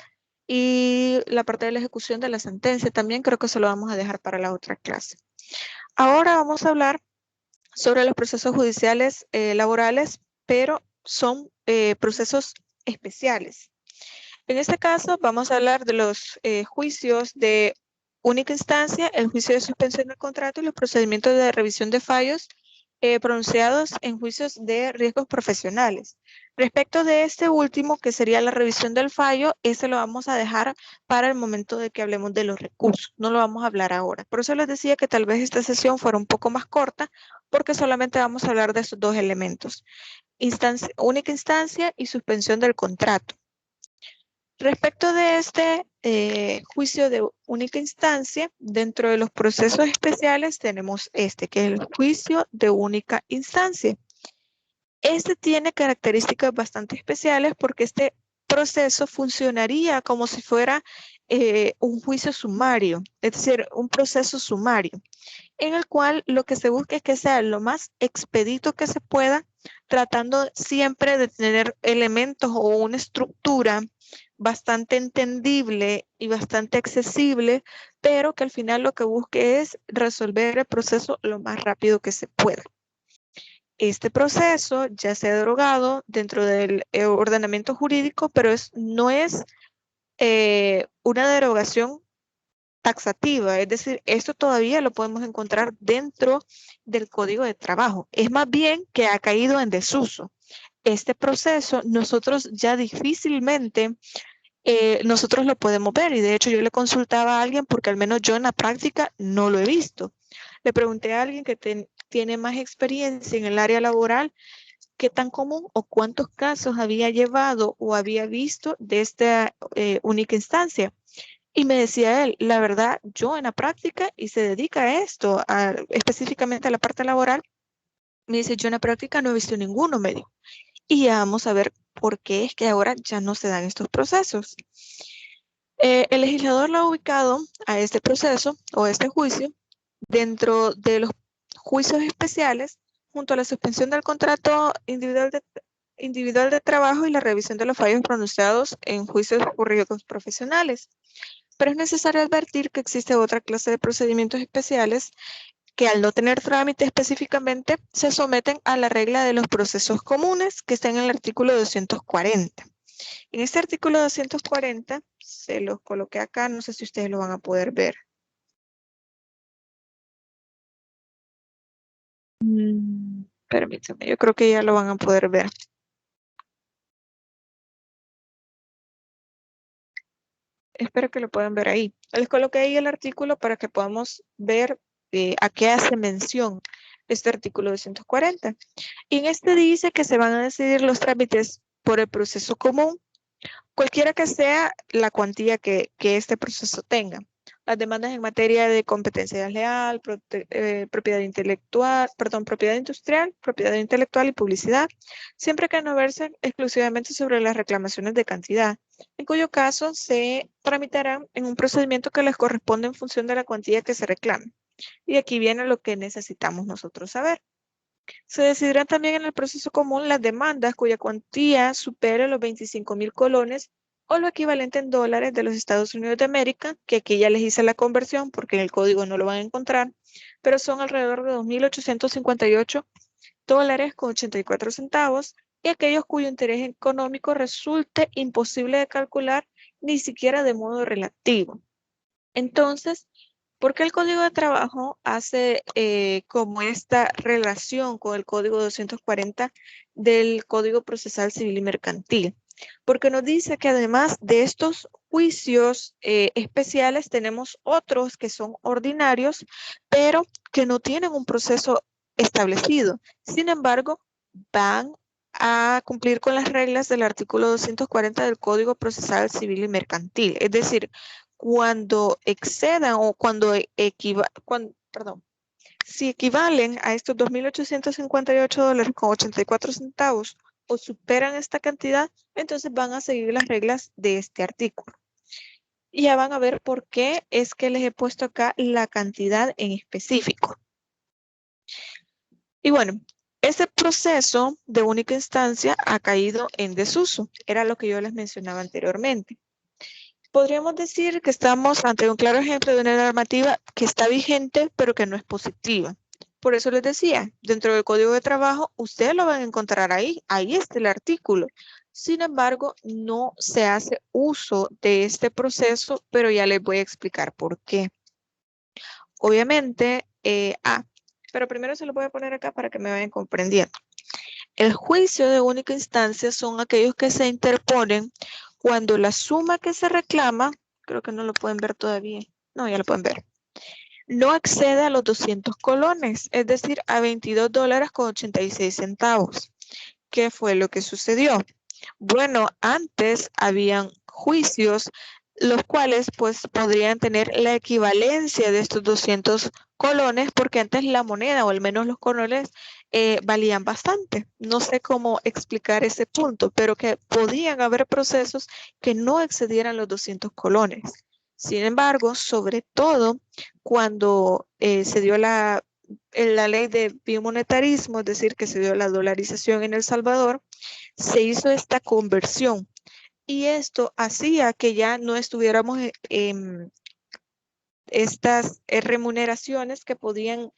S1: y la parte de la ejecución de la sentencia. También creo que se lo vamos a dejar para la otra clase. Ahora vamos a hablar sobre los procesos judiciales laborales, pero son procesos especiales. En este caso vamos a hablar de los juicios de única instancia, el juicio de suspensión del contrato y los procedimientos de revisión de fallos pronunciados en juicios de riesgos profesionales. Respecto de este último, que sería la revisión del fallo, ese lo vamos a dejar para el momento de que hablemos de los recursos. No lo vamos a hablar ahora. Por eso les decía que tal vez esta sesión fuera un poco más corta, porque solamente vamos a hablar de estos dos elementos. Única instancia y suspensión del contrato. Respecto de este juicio de única instancia, dentro de los procesos especiales tenemos este, que es el juicio de única instancia. Este tiene características bastante especiales porque este proceso funcionaría como si fuera un juicio sumario, es decir, un proceso sumario, en el cual lo que se busca es que sea lo más expedito que se pueda, tratando siempre de tener elementos o una estructura bastante entendible y bastante accesible, pero que al final lo que busque es resolver el proceso lo más rápido que se pueda. Este proceso ya se ha derogado dentro del ordenamiento jurídico, pero no es una derogación taxativa, es decir, esto todavía lo podemos encontrar dentro del Código de Trabajo. Es más bien que ha caído en desuso. Este proceso nosotros ya difícilmente nosotros lo podemos ver, y de hecho yo le consultaba a alguien porque al menos yo en la práctica no lo he visto. Le pregunté a alguien que tiene más experiencia en el área laboral qué tan común o cuántos casos había llevado o había visto de esta única instancia. Y me decía él, la verdad, yo en la práctica, y se dedica a esto, específicamente a la parte laboral, me dice, yo en la práctica no he visto ninguno, me dijo. Y ya vamos a ver por qué es que ahora ya no se dan estos procesos. El legislador lo ha ubicado a este proceso o a este juicio dentro de los juicios especiales junto a la suspensión del contrato individual de trabajo y la revisión de los fallos pronunciados en juicios jurídicos profesionales. Pero es necesario advertir que existe otra clase de procedimientos especiales que al no tener trámite específicamente se someten a la regla de los procesos comunes que está en el artículo 240. En este artículo 240 se los coloqué acá, no sé si ustedes lo van a poder ver. Permítanme, yo creo que ya lo van a poder ver. Espero que lo puedan ver ahí. Les coloqué ahí el artículo para que podamos ver a qué hace mención este artículo 240. Y en este dice que se van a decidir los trámites por el proceso común, cualquiera que sea la cuantía que este proceso tenga. Las demandas en materia de competencia desleal, propiedad intelectual, propiedad industrial, propiedad intelectual y publicidad, siempre que no versen exclusivamente sobre las reclamaciones de cantidad, en cuyo caso se tramitarán en un procedimiento que les corresponde en función de la cuantía que se reclame. Y aquí viene lo que necesitamos nosotros saber. Se decidirán también en el proceso común las demandas cuya cuantía supere los 25,000 colones o lo equivalente en dólares de los Estados Unidos de América, que aquí ya les hice la conversión porque en el código no lo van a encontrar, pero son alrededor de 2.858 dólares con 84 centavos, y aquellos cuyo interés económico resulte imposible de calcular ni siquiera de modo relativo. Entonces, ¿por qué el Código de Trabajo hace como esta relación con el Código 240 del Código Procesal Civil y Mercantil? Porque nos dice que además de estos juicios especiales, tenemos otros que son ordinarios, pero que no tienen un proceso establecido. Sin embargo, van a cumplir con las reglas del artículo 240 del Código Procesal Civil y Mercantil. Es decir, cuando excedan o si equivalen a estos $2,858.84 o superan esta cantidad, entonces van a seguir las reglas de este artículo. Y ya van a ver por qué es que les he puesto acá la cantidad en específico. Y bueno, ese proceso de única instancia ha caído en desuso. Era lo que yo les mencionaba anteriormente. Podríamos decir que estamos ante un claro ejemplo de una normativa que está vigente, pero que no es positiva. Por eso les decía, dentro del Código de Trabajo, ustedes lo van a encontrar ahí está el artículo. Sin embargo, no se hace uso de este proceso, pero ya les voy a explicar por qué. Obviamente, pero primero se lo voy a poner acá para que me vayan comprendiendo. El juicio de única instancia son aquellos que se interponen cuando la suma que se reclama, creo que no lo pueden ver todavía, no, ya lo pueden ver, no excede a los 200 colones, es decir, a $22.86. ¿Qué fue lo que sucedió? Bueno, antes habían juicios los cuales pues podrían tener la equivalencia de estos 200 colones porque antes la moneda o al menos los colones valían bastante. No sé cómo explicar ese punto, pero que podían haber procesos que no excedieran los 200 colones. Sin embargo, sobre todo cuando se dio la ley de bimonetarismo, es decir, que se dio la dolarización en El Salvador, se hizo esta conversión y esto hacía que ya no estuviéramos en estas remuneraciones que podían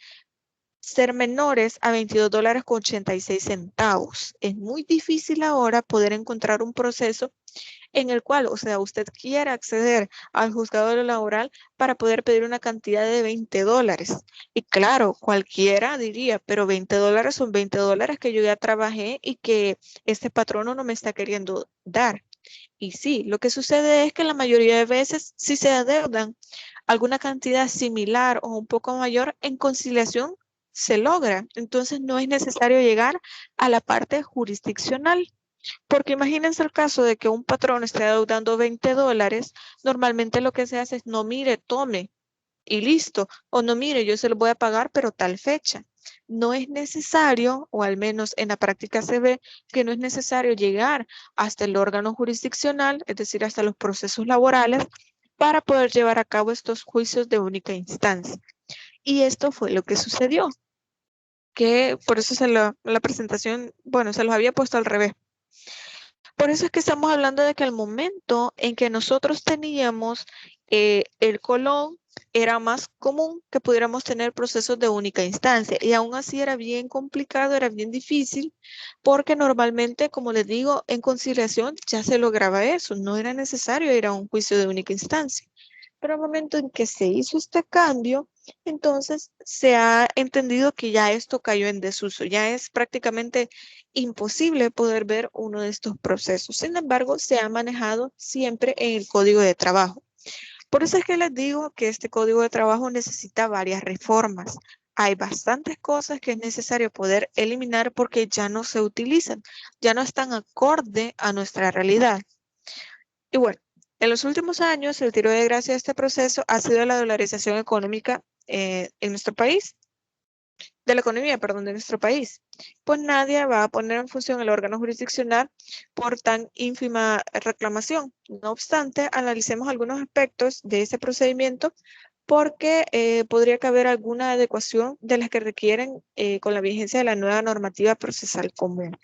S1: ser menores a $22.86. Es muy difícil ahora poder encontrar un proceso en el cual, o sea, usted quiera acceder al juzgado de lo laboral para poder pedir una cantidad de $20. Y claro, cualquiera diría, pero $20 son $20 que yo ya trabajé y que este patrono no me está queriendo dar. Y sí, lo que sucede es que la mayoría de veces si se adeudan alguna cantidad similar o un poco mayor, en conciliación se logra. Entonces no es necesario llegar a la parte jurisdiccional. Porque imagínense el caso de que un patrón esté adeudando $20, normalmente lo que se hace es no mire, tome y listo. O no mire, yo se lo voy a pagar, pero tal fecha. No es necesario, o al menos en la práctica se ve que no es necesario llegar hasta el órgano jurisdiccional, es decir, hasta los procesos laborales, para poder llevar a cabo estos juicios de única instancia. Y esto fue lo que sucedió, que por eso la presentación, bueno, se los había puesto al revés. Por eso es que estamos hablando de que al momento en que nosotros teníamos el colón, era más común que pudiéramos tener procesos de única instancia y aún así era bien complicado, era bien difícil porque normalmente, como les digo, en conciliación ya se lograba eso, no era necesario ir a un juicio de única instancia. Pero al momento en que se hizo este cambio, entonces se ha entendido que ya esto cayó en desuso, ya es prácticamente imposible poder ver uno de estos procesos. Sin embargo, se ha manejado siempre en el Código de Trabajo. Por eso es que les digo que este Código de Trabajo necesita varias reformas. Hay bastantes cosas que es necesario poder eliminar porque ya no se utilizan, ya no están acorde a nuestra realidad. Y bueno, en los últimos años, el tiro de gracia de este proceso ha sido la dolarización económica en nuestro país, de la economía, perdón, de nuestro país. Pues nadie va a poner en función el órgano jurisdiccional por tan ínfima reclamación. No obstante, analicemos algunos aspectos de ese procedimiento porque podría caber alguna adecuación de las que requieren con la vigencia de la nueva normativa procesal común.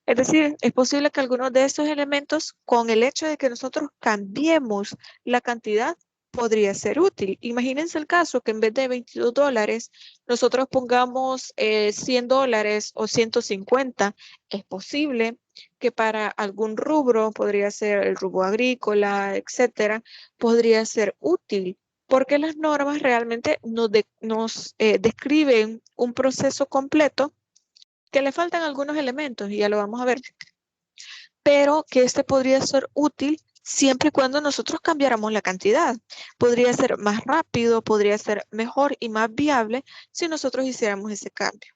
S1: Es decir, es posible que algunos de estos elementos, con el hecho de que nosotros cambiemos la cantidad, podría ser útil. Imagínense el caso que en vez de $22, nosotros pongamos $100 o 150. Es posible que para algún rubro, podría ser el rubro agrícola, etcétera, podría ser útil. Porque las normas realmente nos describen un proceso completo que le faltan algunos elementos y ya lo vamos a ver. pero que este podría ser útil siempre y cuando nosotros cambiáramos la cantidad. Podría ser más rápido, podría ser mejor y más viable si nosotros hiciéramos ese cambio.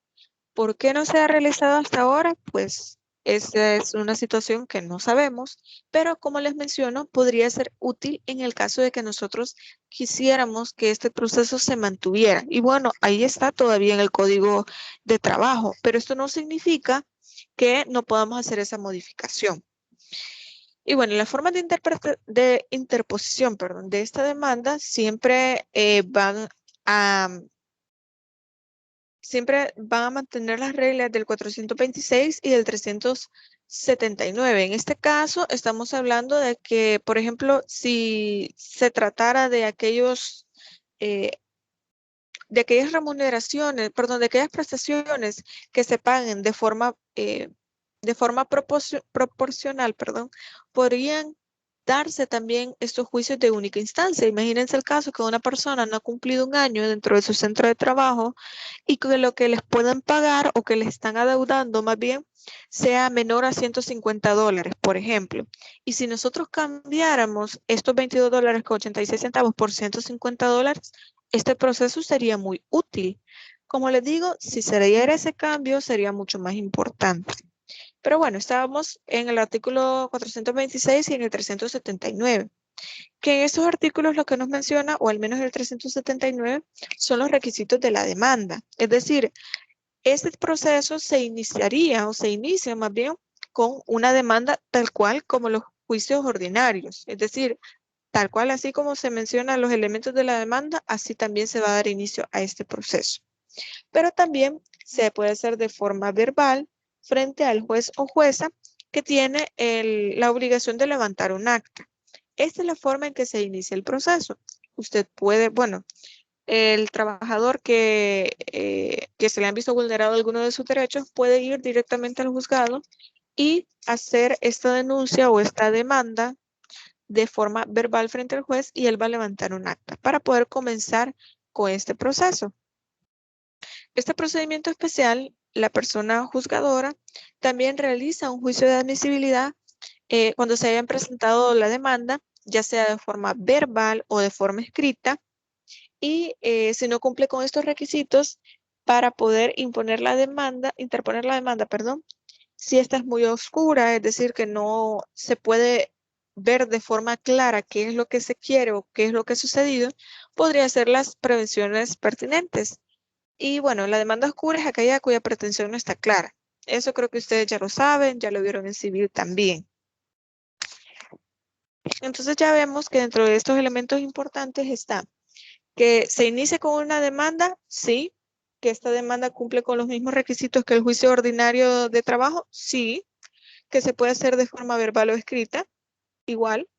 S1: ¿Por qué no se ha realizado hasta ahora? Pues esa es una situación que no sabemos, pero como les menciono, podría ser útil en el caso de que nosotros quisiéramos que este proceso se mantuviera. Y bueno, ahí está todavía en el código de trabajo, pero esto no significa que no podamos hacer esa modificación. Y bueno, las formas de interposición, perdón, de esta demanda siempre siempre van a mantener las reglas del 426 y del 379. En este caso, estamos hablando de que, por ejemplo, si se tratara de aquellas remuneraciones, perdón, de aquellas prestaciones que se paguen de forma proporcional, perdón, podrían darse también estos juicios de única instancia. Imagínense el caso que una persona no ha cumplido un año dentro de su centro de trabajo y que lo que les puedan pagar o que les están adeudando más bien sea menor a $150, por ejemplo. Y si nosotros cambiáramos estos $22.86 por $150, este proceso sería muy útil. Como les digo, si se diera ese cambio, sería mucho más importante. Pero bueno, estábamos en el artículo 426 y en el 379, que en estos artículos lo que nos menciona, o al menos el 379, son los requisitos de la demanda. Es decir, este proceso se iniciaría o se inicia más bien con una demanda tal cual como los juicios ordinarios. Es decir, tal cual así como se mencionan los elementos de la demanda, así también se va a dar inicio a este proceso. Pero también se puede hacer de forma verbal frente al juez o jueza que tiene la obligación de levantar un acta. Esta es la forma en que se inicia el proceso. Usted puede, bueno, el trabajador que se le han visto vulnerado alguno de sus derechos puede ir directamente al juzgado y hacer esta denuncia o esta demanda de forma verbal frente al juez y él va a levantar un acta para poder comenzar con este proceso. Este procedimiento especial, la persona juzgadora también realiza un juicio de admisibilidad cuando se hayan presentado la demanda, ya sea de forma verbal o de forma escrita, y si no cumple con estos requisitos para poder interponer la demanda, perdón, si esta es muy oscura, es decir, que no se puede ver de forma clara qué es lo que se quiere o qué es lo que ha sucedido, podría hacer las prevenciones pertinentes. Y bueno, la demanda oscura es aquella cuya pretensión no está clara. Eso creo que ustedes ya lo saben, ya lo vieron en civil también. Entonces ya vemos que dentro de estos elementos importantes está que se inicie con una demanda, sí, que esta demanda cumple con los mismos requisitos que el juicio ordinario de trabajo, sí, que se puede hacer de forma verbal o escrita, igual,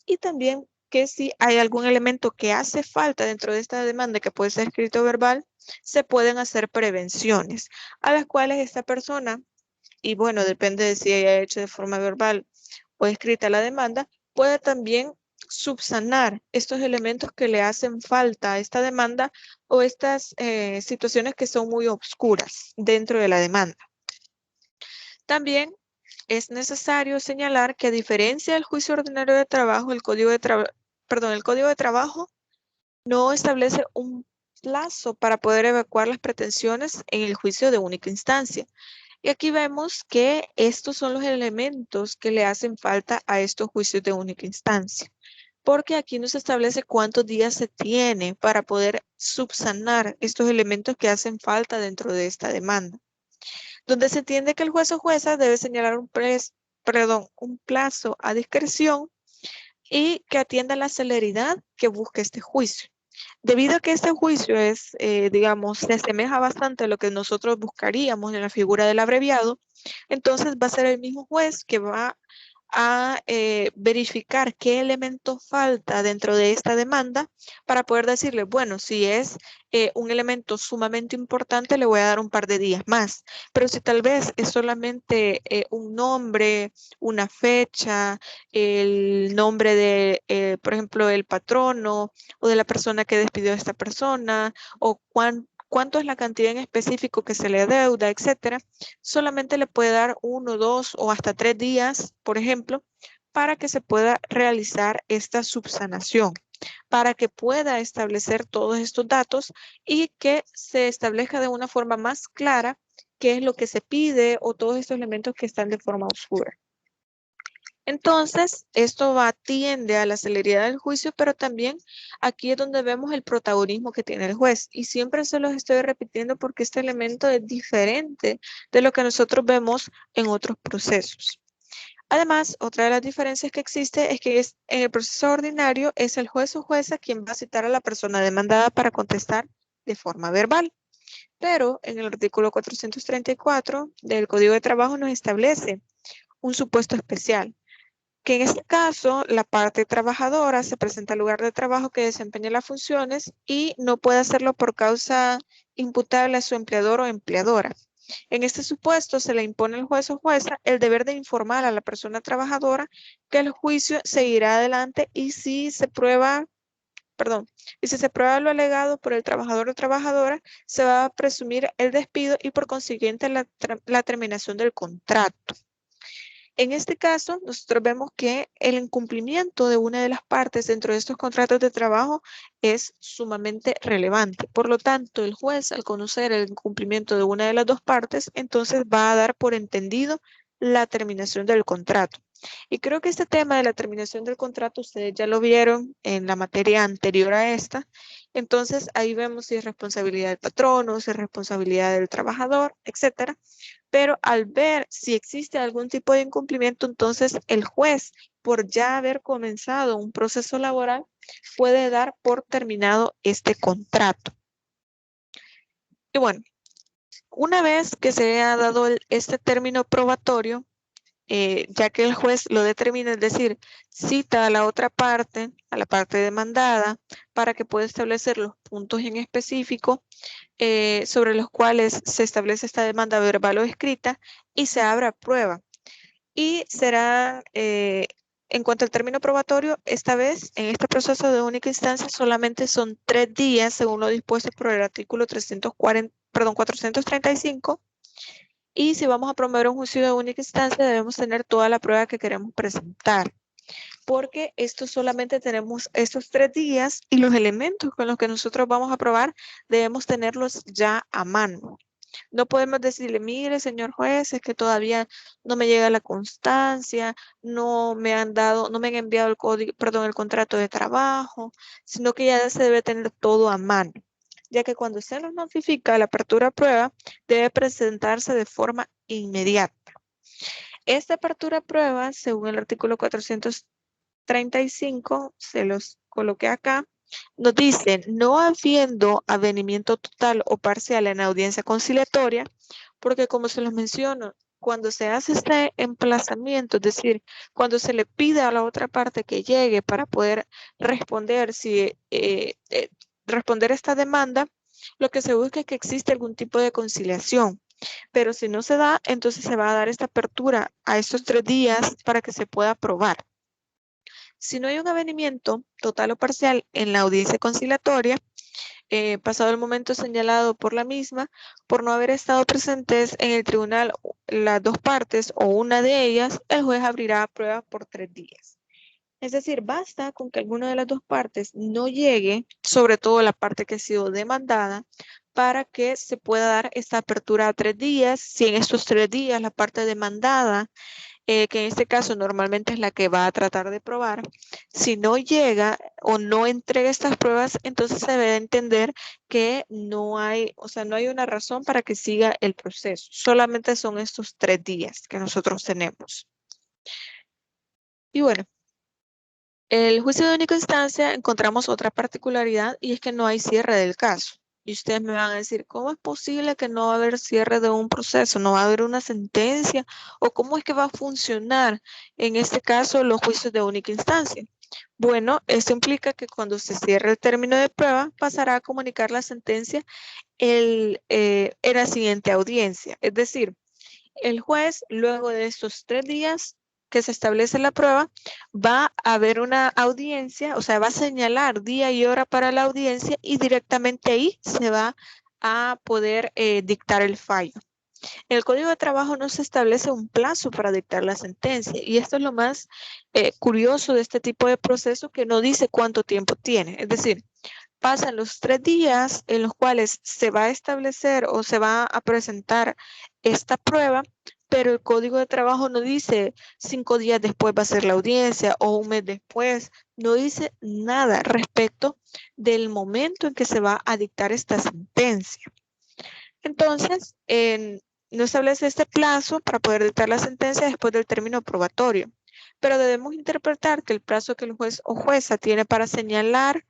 S1: y también que si hay algún elemento que hace falta dentro de esta demanda que puede ser escrito o verbal, se pueden hacer prevenciones a las cuales esta persona, y bueno, depende de si haya hecho de forma verbal o escrita la demanda, puede también subsanar estos elementos que le hacen falta a esta demanda o estas situaciones que son muy oscuras dentro de la demanda. También es necesario señalar que a diferencia del juicio ordinario de trabajo, el Código de Trabajo no establece un plazo para poder evacuar las pretensiones en el juicio de única instancia. Y aquí vemos que estos son los elementos que le hacen falta a estos juicios de única instancia, porque aquí no se establece cuántos días se tiene para poder subsanar estos elementos que hacen falta dentro de esta demanda, donde se entiende que el juez o jueza debe señalar un plazo a discreción y que atienda la celeridad que busque este juicio. Debido a que este juicio es, digamos, se asemeja bastante a lo que nosotros buscaríamos en la figura del abreviado, entonces va a ser el mismo juez que va a verificar qué elemento falta dentro de esta demanda para poder decirle, bueno, si es un elemento sumamente importante, le voy a dar un par de días más. Pero si tal vez es solamente un nombre, una fecha, el nombre de, por ejemplo, el patrono o de la persona que despidió a esta persona o cuánto es la cantidad en específico que se le adeuda, etcétera, solamente le puede dar 1, 2 o hasta 3 días, por ejemplo, para que se pueda realizar esta subsanación, para que pueda establecer todos estos datos y que se establezca de una forma más clara qué es lo que se pide o todos estos elementos que están de forma oscura. Entonces, esto tiende a la celeridad del juicio, pero también aquí es donde vemos el protagonismo que tiene el juez. Y siempre se los estoy repitiendo porque este elemento es diferente de lo que nosotros vemos en otros procesos. Además, otra de las diferencias que existe es que en el proceso ordinario es el juez o jueza quien va a citar a la persona demandada para contestar de forma verbal. Pero en el artículo 434 del Código de Trabajo nos establece un supuesto especial, que en este caso la parte trabajadora se presenta al lugar de trabajo que desempeña las funciones y no puede hacerlo por causa imputable a su empleador o empleadora. En este supuesto se le impone al juez o jueza el deber de informar a la persona trabajadora que el juicio seguirá adelante y si se prueba lo alegado por el trabajador o trabajadora, se va a presumir el despido y por consiguiente la terminación del contrato. En este caso, nosotros vemos que el incumplimiento de una de las partes dentro de estos contratos de trabajo es sumamente relevante. Por lo tanto, el juez, al conocer el incumplimiento de una de las dos partes, entonces va a dar por entendido la terminación del contrato. Y creo que este tema de la terminación del contrato, ustedes ya lo vieron en la materia anterior a esta. Entonces, ahí vemos si es responsabilidad del patrono, si es responsabilidad del trabajador, etcétera. Pero al ver si existe algún tipo de incumplimiento, entonces el juez, por ya haber comenzado un proceso laboral, puede dar por terminado este contrato. Y bueno, una vez que se ha dado este término probatorio, ya que el juez lo determina, es decir, cita a la otra parte, a la parte demandada, para que pueda establecer los puntos en específico sobre los cuales se establece esta demanda verbal o escrita y se abra prueba. Y será, en cuanto al término probatorio, esta vez, en este proceso de única instancia, solamente son 3 días, según lo dispuesto por el artículo 435. Y si vamos a promover un juicio de única instancia, debemos tener toda la prueba que queremos presentar. Porque esto solamente tenemos estos 3 días y los elementos con los que nosotros vamos a probar debemos tenerlos ya a mano. No podemos decirle, mire, señor juez, es que todavía no me llega la constancia, no me han enviado el contrato de trabajo, sino que ya se debe tener todo a mano, ya que cuando se nos notifica la apertura a prueba, debe presentarse de forma inmediata. Esta apertura a prueba, según el artículo 435, se los coloqué acá, nos dice, no habiendo avenimiento total o parcial en audiencia conciliatoria, porque como se los menciono, cuando se hace este emplazamiento, es decir, cuando se le pide a la otra parte que llegue para poder responder, responder esta demanda, lo que se busca es que exista algún tipo de conciliación. Pero si no se da, entonces se va a dar esta apertura a estos 3 días para que se pueda aprobar. Si no hay un avenimiento total o parcial en la audiencia conciliatoria, pasado el momento señalado por la misma, por no haber estado presentes en el tribunal las dos partes o una de ellas, el juez abrirá prueba por 3 días. Es decir, basta con que alguna de las dos partes no llegue, sobre todo la parte que ha sido demandada, para que se pueda dar esta apertura a 3 días. Si en estos 3 días la parte demandada, que en este caso normalmente es la que va a tratar de probar, si no llega o no entrega estas pruebas, entonces se debe entender que no hay una razón para que siga el proceso. Solamente son estos 3 días que nosotros tenemos. Y bueno, el juicio de única instancia encontramos otra particularidad y es que no hay cierre del caso. Y ustedes me van a decir, ¿cómo es posible que no va a haber cierre de un proceso? ¿No va a haber una sentencia? ¿O cómo es que va a funcionar en este caso los juicios de única instancia? Bueno, esto implica que cuando se cierre el término de prueba, pasará a comunicar la sentencia en la siguiente audiencia. Es decir, el juez, luego de estos 3 días que se establece la prueba, va a haber una audiencia, o sea, va a señalar día y hora para la audiencia y directamente ahí se va a poder dictar el fallo. En el Código de Trabajo no se establece un plazo para dictar la sentencia y esto es lo más curioso de este tipo de proceso, que no dice cuánto tiempo tiene. Es decir, pasan los 3 días en los cuales se va a establecer o se va a presentar esta prueba, pero el Código de Trabajo no dice 5 días después va a ser la audiencia o un mes después. No dice nada respecto del momento en que se va a dictar esta sentencia. Entonces, no establece este plazo para poder dictar la sentencia después del término probatorio, pero debemos interpretar que el plazo que el juez o jueza tiene para señalar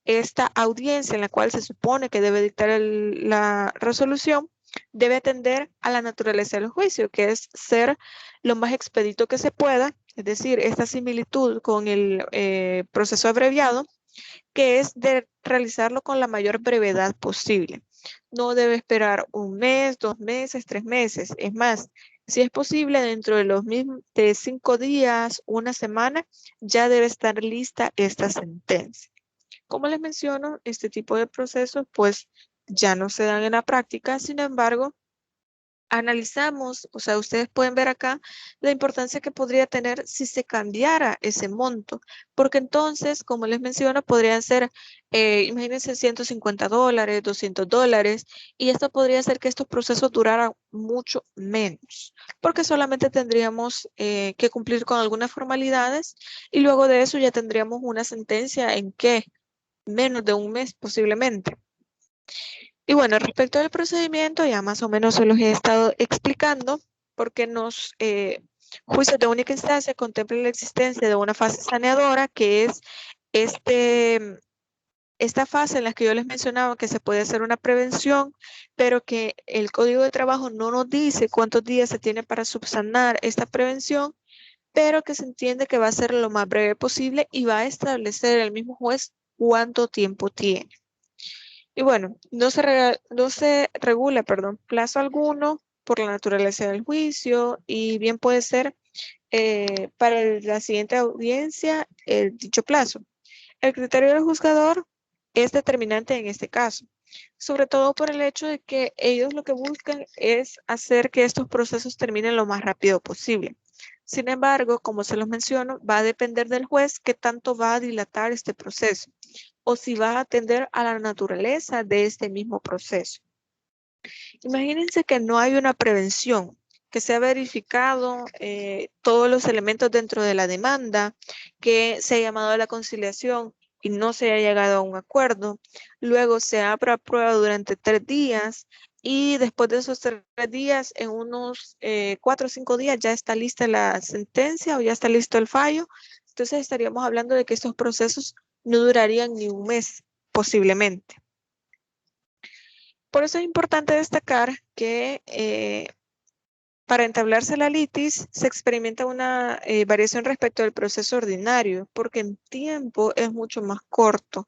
S1: esta audiencia en la cual se supone que debe dictar la resolución debe atender a la naturaleza del juicio, que es ser lo más expedito que se pueda, es decir, esta similitud con el proceso abreviado, que es de realizarlo con la mayor brevedad posible. No debe esperar 1 mes, 2 meses, 3 meses. Es más, si es posible, dentro de los mismos de 5 días, 1 semana, ya debe estar lista esta sentencia. Como les menciono, este tipo de procesos pues ya no se dan en la práctica. Sin embargo, analizamos, o sea, ustedes pueden ver acá la importancia que podría tener si se cambiara ese monto, porque entonces, como les menciono, podrían ser, imagínense, $150, $200, y esto podría hacer que estos procesos duraran mucho menos, porque solamente tendríamos que cumplir con algunas formalidades y luego de eso ya tendríamos una sentencia en que menos de 1 mes posiblemente. Y bueno, respecto al procedimiento, ya más o menos se los he estado explicando, porque los juicios de única instancia contemplan la existencia de una fase saneadora, que es esta fase en la que yo les mencionaba que se puede hacer una prevención, pero que el Código de Trabajo no nos dice cuántos días se tiene para subsanar esta prevención, pero que se entiende que va a ser lo más breve posible y va a establecer el mismo juez cuánto tiempo tiene. Y bueno, no se regula, plazo alguno por la naturaleza del juicio y bien puede ser para la siguiente audiencia dicho plazo. El criterio del juzgador es determinante en este caso, sobre todo por el hecho de que ellos lo que buscan es hacer que estos procesos terminen lo más rápido posible. Sin embargo, como se los menciono, va a depender del juez qué tanto va a dilatar este proceso o si va a atender a la naturaleza de este mismo proceso. Imagínense que no hay una prevención, que se ha verificado todos los elementos dentro de la demanda, que se ha llamado a la conciliación y no se ha llegado a un acuerdo. Luego se abre a prueba durante 3 días y después de esos 3 días, en unos 4 o 5 días ya está lista la sentencia o ya está listo el fallo. Entonces estaríamos hablando de que estos procesos no durarían ni 1 mes posiblemente. Por eso es importante destacar que para entablarse la litis se experimenta una variación respecto al proceso ordinario, porque en tiempo es mucho más corto.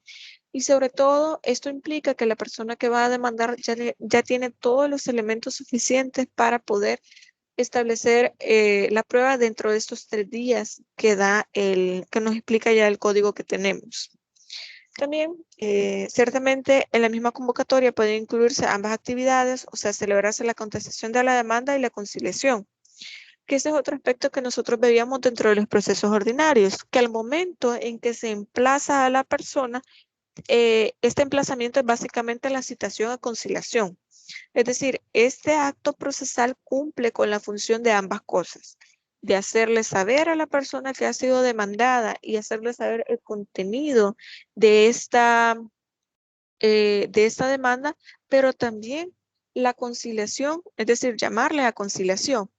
S1: Y sobre todo, esto implica que la persona que va a demandar ya tiene todos los elementos suficientes para poder establecer la prueba dentro de estos 3 días que nos explica ya el código que tenemos. También, ciertamente, en la misma convocatoria pueden incluirse ambas actividades, o sea, celebrarse la contestación de la demanda y la conciliación, que ese es otro aspecto que nosotros veíamos dentro de los procesos ordinarios, que al momento en que se emplaza a la persona, este emplazamiento es básicamente la citación a conciliación. Es decir, este acto procesal cumple con la función de ambas cosas, de hacerle saber a la persona que ha sido demandada y hacerle saber el contenido de esta demanda, pero también la conciliación, es decir, llamarle a conciliación.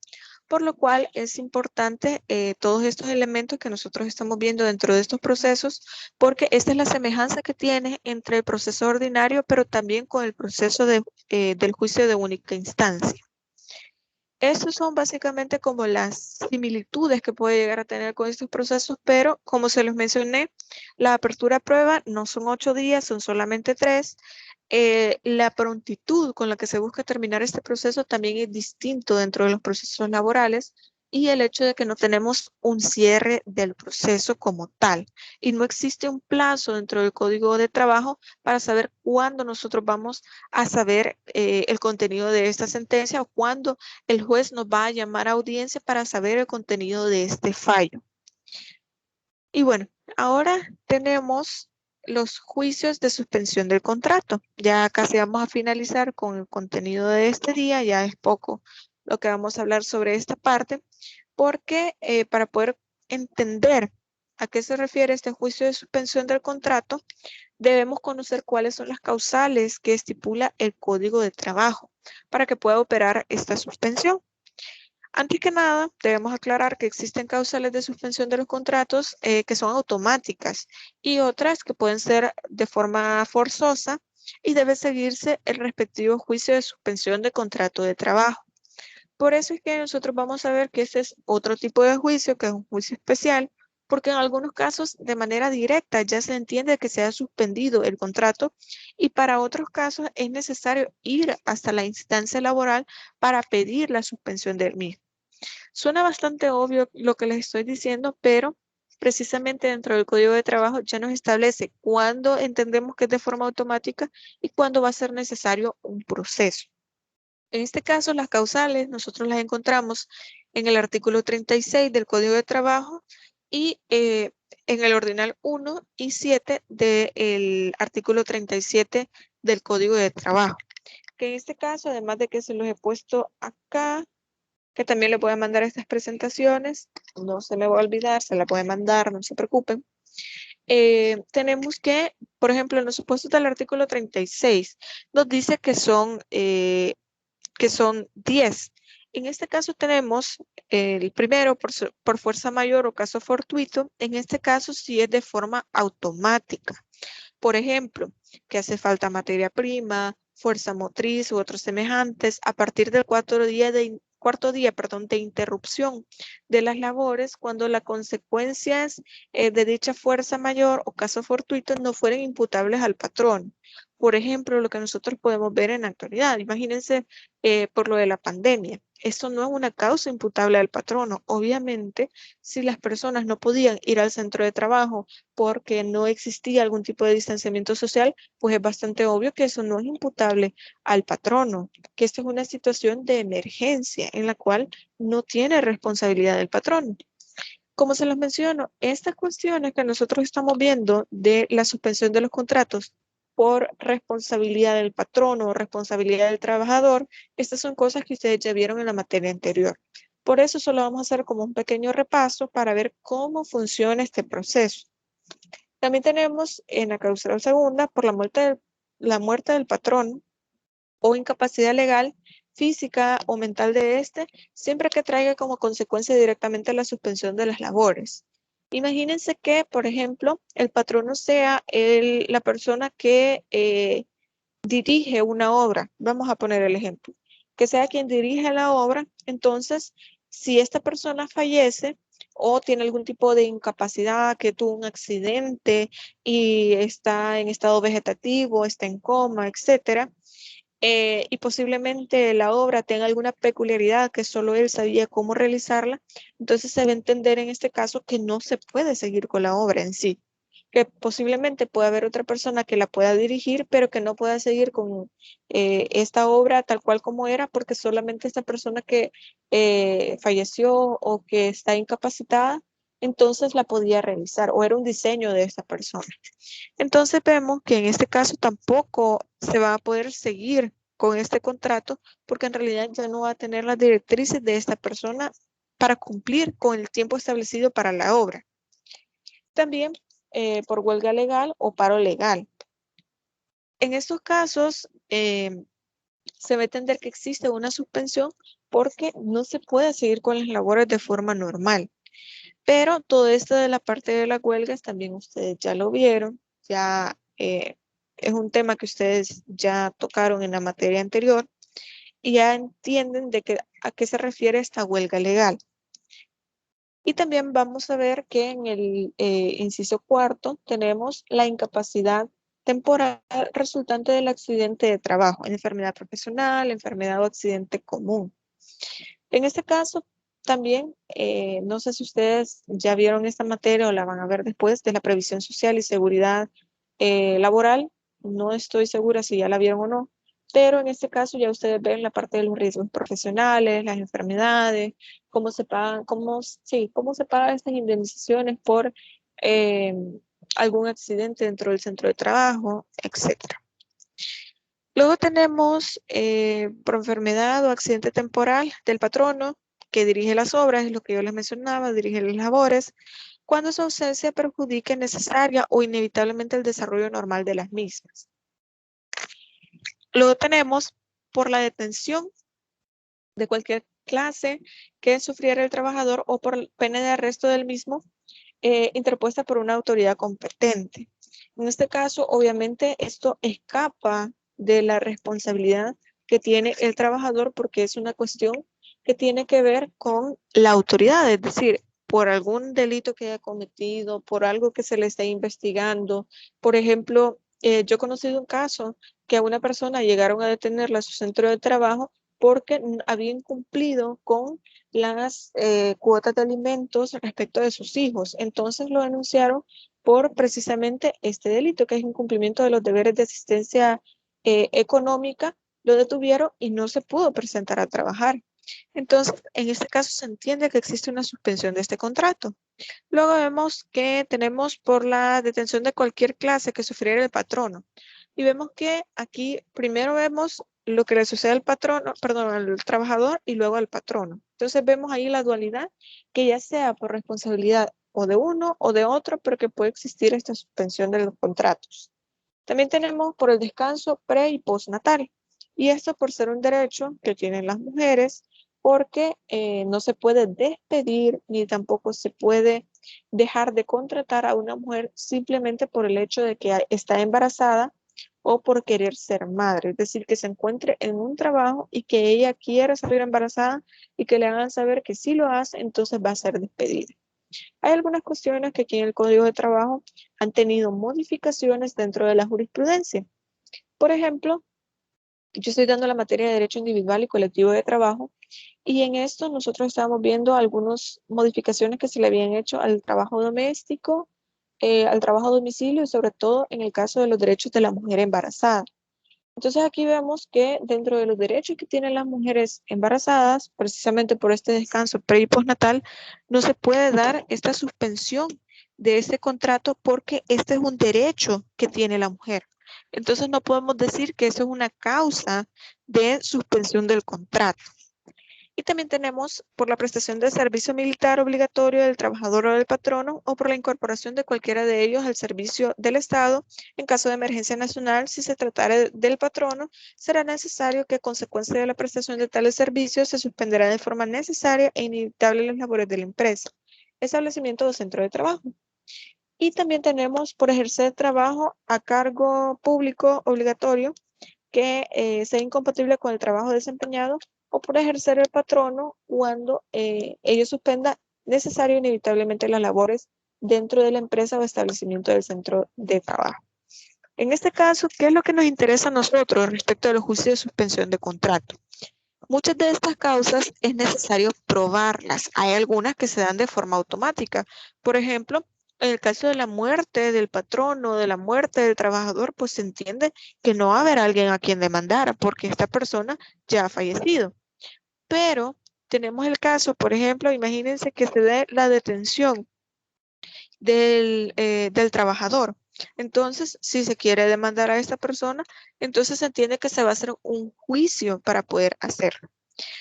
S1: Por lo cual es importante todos estos elementos que nosotros estamos viendo dentro de estos procesos, porque esta es la semejanza que tiene entre el proceso ordinario, pero también con el proceso del juicio de única instancia. Estos son básicamente como las similitudes que puede llegar a tener con estos procesos, pero como se los mencioné, la apertura a prueba no son 8 días, son solamente 3. La prontitud con la que se busca terminar este proceso también es distinto dentro de los procesos laborales y el hecho de que no tenemos un cierre del proceso como tal y no existe un plazo dentro del Código de Trabajo para saber cuándo nosotros vamos a saber el contenido de esta sentencia o cuándo el juez nos va a llamar a audiencia para saber el contenido de este fallo. Y bueno, ahora tenemos los juicios de suspensión del contrato. Ya casi vamos a finalizar con el contenido de este día, ya es poco lo que vamos a hablar sobre esta parte, porque para poder entender a qué se refiere este juicio de suspensión del contrato, debemos conocer cuáles son las causales que estipula el Código de Trabajo para que pueda operar esta suspensión. Antes que nada, debemos aclarar que existen causales de suspensión de los contratos que son automáticas y otras que pueden ser de forma forzosa y debe seguirse el respectivo juicio de suspensión de contrato de trabajo. Por eso es que nosotros vamos a ver que este es otro tipo de juicio, que es un juicio especial, porque en algunos casos de manera directa ya se entiende que se ha suspendido el contrato y para otros casos es necesario ir hasta la instancia laboral para pedir la suspensión del mismo. Suena bastante obvio lo que les estoy diciendo, pero precisamente dentro del Código de Trabajo ya nos establece cuándo entendemos que es de forma automática y cuándo va a ser necesario un proceso. En este caso, las causales nosotros las encontramos en el artículo 36 del Código de Trabajo y en el ordinal 1 y 7 del artículo 37 del Código de Trabajo. Que en este caso, además de que se los he puesto acá, que también le voy a mandar estas presentaciones, no se me va a olvidar, se la puede mandar, no se preocupen. Tenemos que, por ejemplo, en los supuestos del artículo 36, nos dice que son 10. En este caso tenemos el primero por fuerza mayor o caso fortuito. En este caso sí es de forma automática. Por ejemplo, que hace falta materia prima, fuerza motriz u otros semejantes a partir del cuarto día de interrupción de las labores cuando las consecuencias de dicha fuerza mayor o caso fortuito no fueren imputables al patrón. Por ejemplo, lo que nosotros podemos ver en la actualidad. Imagínense por lo de la pandemia. Esto no es una causa imputable al patrono. Obviamente, si las personas no podían ir al centro de trabajo porque no existía algún tipo de distanciamiento social, pues es bastante obvio que eso no es imputable al patrono, que esta es una situación de emergencia en la cual no tiene responsabilidad el patrono. Como se los menciono, estas cuestiones que nosotros estamos viendo de la suspensión de los contratos por responsabilidad del patrono o responsabilidad del trabajador, estas son cosas que ustedes ya vieron en la materia anterior. Por eso solo vamos a hacer como un pequeño repaso para ver cómo funciona este proceso. También tenemos en la causal segunda por la muerte del patrón o incapacidad legal, física o mental de este, siempre que traiga como consecuencia directamente la suspensión de las labores. Imagínense que, por ejemplo, el patrono sea la persona que dirige una obra. Vamos a poner el ejemplo. Que sea quien dirige la obra. Entonces, si esta persona fallece o tiene algún tipo de incapacidad, que tuvo un accidente y está en estado vegetativo, está en coma, etcétera, y posiblemente la obra tenga alguna peculiaridad que solo él sabía cómo realizarla, entonces se va a entender en este caso que no se puede seguir con la obra en sí, que posiblemente pueda haber otra persona que la pueda dirigir, pero que no pueda seguir con esta obra tal cual como era, porque solamente esta persona que falleció o que está incapacitada, entonces la podía realizar, o era un diseño de esta persona. Entonces vemos que en este caso tampoco se va a poder seguir con este contrato porque en realidad ya no va a tener las directrices de esta persona para cumplir con el tiempo establecido para la obra. También por huelga legal o paro legal. En estos casos se va a entender que existe una suspensión porque no se puede seguir con las labores de forma normal. Pero todo esto de la parte de las huelgas también ustedes ya lo vieron, ya es un tema que ustedes ya tocaron en la materia anterior y ya entienden a qué se refiere esta huelga legal. Y también vamos a ver que en el inciso cuarto tenemos la incapacidad temporal resultante del accidente de trabajo, enfermedad profesional, enfermedad o accidente común. En este caso, también, no sé si ustedes ya vieron esta materia o la van a ver después, de la previsión social y seguridad laboral. No estoy segura si ya la vieron o no, pero en este caso ya ustedes ven la parte de los riesgos profesionales, las enfermedades, cómo se pagan, cómo se pagan estas indemnizaciones por eh, algún accidente dentro del centro de trabajo, etcétera. Luego tenemos por enfermedad o accidente temporal del patrono que dirige las obras, es lo que yo les mencionaba, dirige las labores, cuando su ausencia perjudique necesaria o inevitablemente el desarrollo normal de las mismas. Luego tenemos por la detención de cualquier clase que sufriera el trabajador o por pena de arresto del mismo interpuesta por una autoridad competente. En este caso, obviamente, esto escapa de la responsabilidad que tiene el trabajador porque es una cuestión que tiene que ver con la autoridad, es decir, por algún delito que haya cometido, por algo que se le esté investigando. Por ejemplo, yo he conocido un caso que a una persona llegaron a detenerla a su centro de trabajo porque había incumplido con las cuotas de alimentos respecto de sus hijos. Entonces lo denunciaron por precisamente este delito, que es incumplimiento de los deberes de asistencia económica. Lo detuvieron y no se pudo presentar a trabajar. Entonces, en este caso se entiende que existe una suspensión de este contrato. Luego vemos que tenemos por la detención de cualquier clase que sufriera el patrono. Y vemos que aquí primero vemos lo que le sucede al patrono, perdón, al trabajador y luego al patrono. Entonces vemos ahí la dualidad, que ya sea por responsabilidad o de uno o de otro, pero que puede existir esta suspensión de los contratos. También tenemos por el descanso pre y postnatal. Y esto por ser un derecho que tienen las mujeres, porque no se puede despedir ni tampoco se puede dejar de contratar a una mujer simplemente por el hecho de que está embarazada o por querer ser madre. Es decir, que se encuentre en un trabajo y que ella quiera salir embarazada y que le hagan saber que si lo hace, entonces va a ser despedida. Hay algunas cuestiones que aquí en el Código de Trabajo han tenido modificaciones dentro de la jurisprudencia. Por ejemplo, yo estoy dando la materia de Derecho Individual y Colectivo de Trabajo y en esto nosotros estábamos viendo algunas modificaciones que se le habían hecho al trabajo doméstico, al trabajo a domicilio y sobre todo en el caso de los derechos de la mujer embarazada. Entonces aquí vemos que dentro de los derechos que tienen las mujeres embarazadas, precisamente por este descanso pre y postnatal, no se puede dar esta suspensión de este contrato porque este es un derecho que tiene la mujer. Entonces no podemos decir que eso es una causa de suspensión del contrato. Y también tenemos por la prestación de servicio militar obligatorio del trabajador o del patrono o por la incorporación de cualquiera de ellos al servicio del Estado en caso de emergencia nacional. Si se tratara del patrono, será necesario que a consecuencia de la prestación de tales servicios se suspenderá de forma necesaria e inevitable las labores de la empresa, establecimiento o centro de trabajo. Y también tenemos por ejercer trabajo a cargo público obligatorio que sea incompatible con el trabajo desempeñado o por ejercer el patrono cuando ello suspenda necesario inevitablemente las labores dentro de la empresa o establecimiento del centro de trabajo. En este caso, ¿qué es lo que nos interesa a nosotros respecto a los juicios de suspensión de contrato? Muchas de estas causas es necesario probarlas. Hay algunas que se dan de forma automática. Por ejemplo, en el caso de la muerte del patrono, de la muerte del trabajador, pues se entiende que no va a haber alguien a quien demandar porque esta persona ya ha fallecido. Pero tenemos el caso, por ejemplo, imagínense que se dé la detención del trabajador. Entonces, si se quiere demandar a esta persona, entonces se entiende que se va a hacer un juicio para poder hacerlo.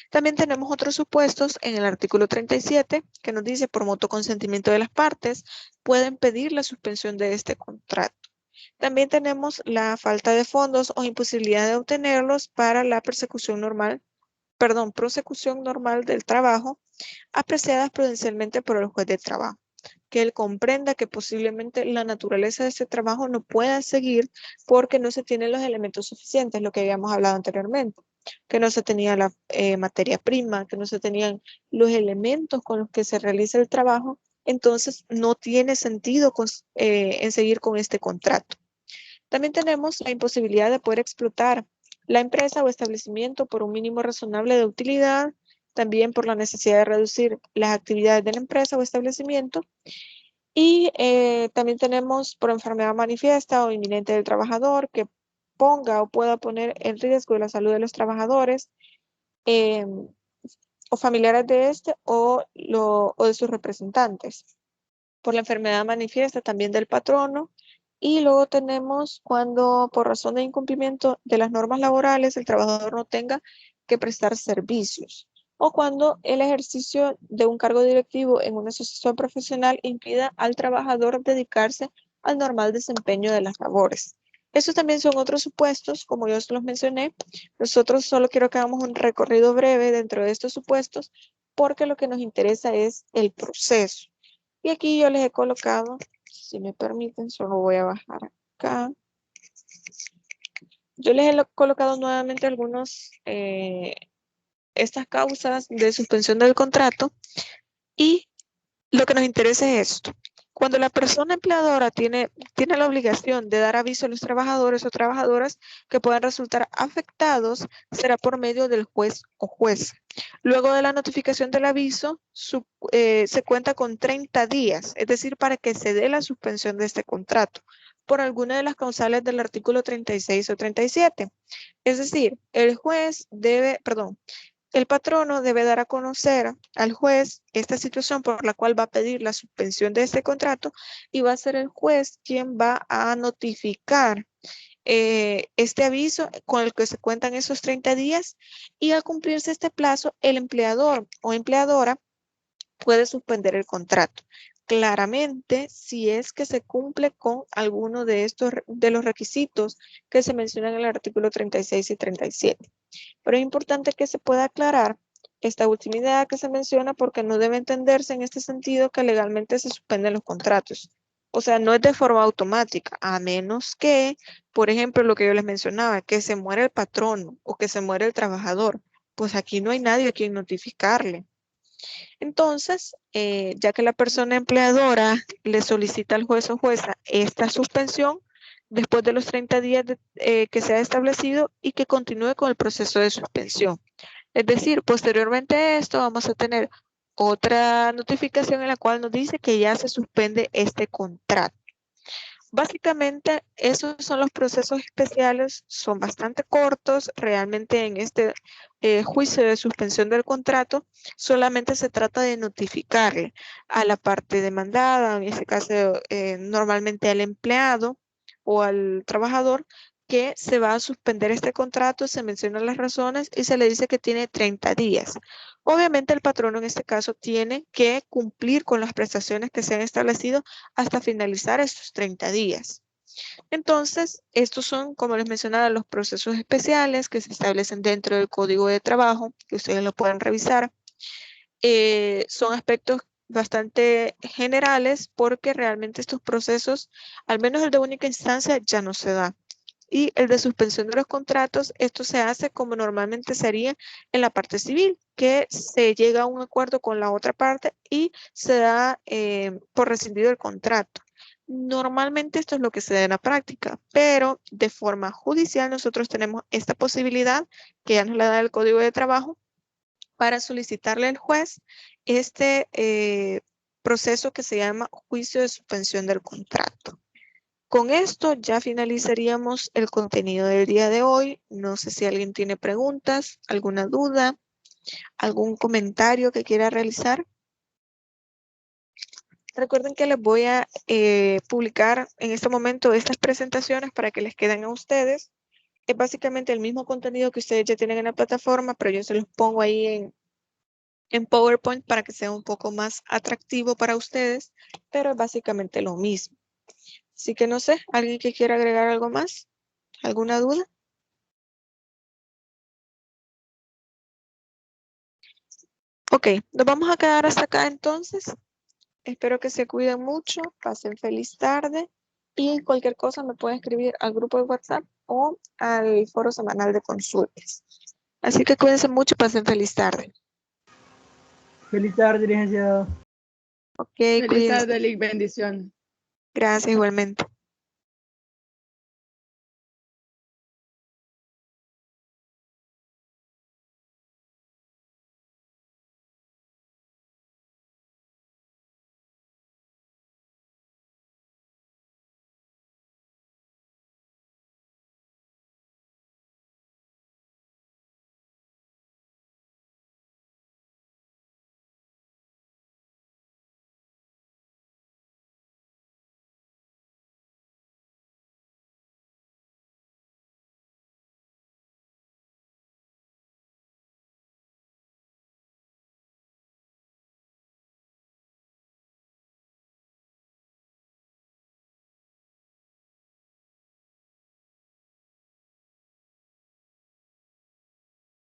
S1: También tenemos otros supuestos en el artículo 37 que nos dice por mutuo consentimiento de las partes pueden pedir la suspensión de este contrato. También tenemos la falta de fondos o imposibilidad de obtenerlos para la prosecución normal del trabajo apreciadas prudencialmente por el juez de trabajo. Que él comprenda que posiblemente la naturaleza de este trabajo no pueda seguir porque no se tienen los elementos suficientes, lo que habíamos hablado anteriormente, que no se tenía la materia prima, que no se tenían los elementos con los que se realiza el trabajo, entonces no tiene sentido en seguir con este contrato. También tenemos la imposibilidad de poder explotar la empresa o establecimiento por un mínimo razonable de utilidad también por la necesidad de reducir las actividades de la empresa o establecimiento. Y también tenemos por enfermedad manifiesta o inminente del trabajador que ponga o pueda poner en riesgo la salud de los trabajadores o familiares de este o de sus representantes. Por la enfermedad manifiesta también del patrono. Y luego tenemos cuando por razón de incumplimiento de las normas laborales el trabajador no tenga que prestar servicios, o cuando el ejercicio de un cargo directivo en una asociación profesional impida al trabajador dedicarse al normal desempeño de las labores. Estos también son otros supuestos, como yo se los mencioné. Nosotros solo quiero que hagamos un recorrido breve dentro de estos supuestos, porque lo que nos interesa es el proceso. Y aquí yo les he colocado, si me permiten, solo voy a bajar acá. Yo les he colocado nuevamente estas causas de suspensión del contrato, y lo que nos interesa es esto. Cuando la persona empleadora tiene la obligación de dar aviso a los trabajadores o trabajadoras que puedan resultar afectados, será por medio del juez o jueza. Luego de la notificación del aviso, se cuenta con 30 días, es decir, para que se dé la suspensión de este contrato por alguna de las causales del artículo 36 o 37. Es decir, el patrono debe dar a conocer al juez esta situación por la cual va a pedir la suspensión de este contrato, y va a ser el juez quien va a notificar este aviso con el que se cuentan esos 30 días, y al cumplirse este plazo, el empleador o empleadora puede suspender el contrato. Claramente, si es que se cumple con alguno de los requisitos que se mencionan en el artículo 36 y 37. Pero es importante que se pueda aclarar esta última idea que se menciona, porque no debe entenderse en este sentido que legalmente se suspenden los contratos. O sea, no es de forma automática, a menos que, por ejemplo, lo que yo les mencionaba, que se muera el patrono o que se muera el trabajador. Pues aquí no hay nadie a quien notificarle. Entonces, ya que la persona empleadora le solicita al juez o jueza esta suspensión, después de los 30 días que se ha establecido, y que continúe con el proceso de suspensión. Es decir, posteriormente a esto vamos a tener otra notificación en la cual nos dice que ya se suspende este contrato. Básicamente, esos son los procesos especiales, son bastante cortos. Realmente en este juicio de suspensión del contrato solamente se trata de notificarle a la parte demandada, en este caso normalmente al empleado o al trabajador, que se va a suspender este contrato, se mencionan las razones y se le dice que tiene 30 días. Obviamente el patrono en este caso tiene que cumplir con las prestaciones que se han establecido hasta finalizar estos 30 días. Entonces, estos son, como les mencionaba, los procesos especiales que se establecen dentro del Código de Trabajo, que ustedes lo pueden revisar. Son aspectos bastante generales, porque realmente estos procesos, al menos el de única instancia, ya no se da. Y el de suspensión de los contratos, esto se hace como normalmente sería en la parte civil, que se llega a un acuerdo con la otra parte y se da por rescindido el contrato. Normalmente esto es lo que se da en la práctica, pero de forma judicial nosotros tenemos esta posibilidad, que ya nos la da el Código de Trabajo, para solicitarle al juez este proceso que se llama juicio de suspensión del contrato. Con esto ya finalizaríamos el contenido del día de hoy. No sé si alguien tiene preguntas, alguna duda, algún comentario que quiera realizar. Recuerden que les voy a publicar en este momento estas presentaciones para que les queden a ustedes. Es básicamente el mismo contenido que ustedes ya tienen en la plataforma, pero yo se los pongo ahí en PowerPoint para que sea un poco más atractivo para ustedes, pero es básicamente lo mismo. Así que no sé, ¿alguien que quiera agregar algo más? ¿Alguna duda? Ok, nos vamos a quedar hasta acá entonces. Espero que se cuiden mucho, pasen feliz tarde, y cualquier cosa me pueden escribir al grupo de WhatsApp o al foro semanal de consultas. Así que cuídense mucho, pasen feliz tarde.
S8: Feliz tarde, licenciado.
S1: Ok,
S4: Feliz
S1: cuídense.
S4: tarde, Lick. Bendiciones.
S1: Gracias igualmente.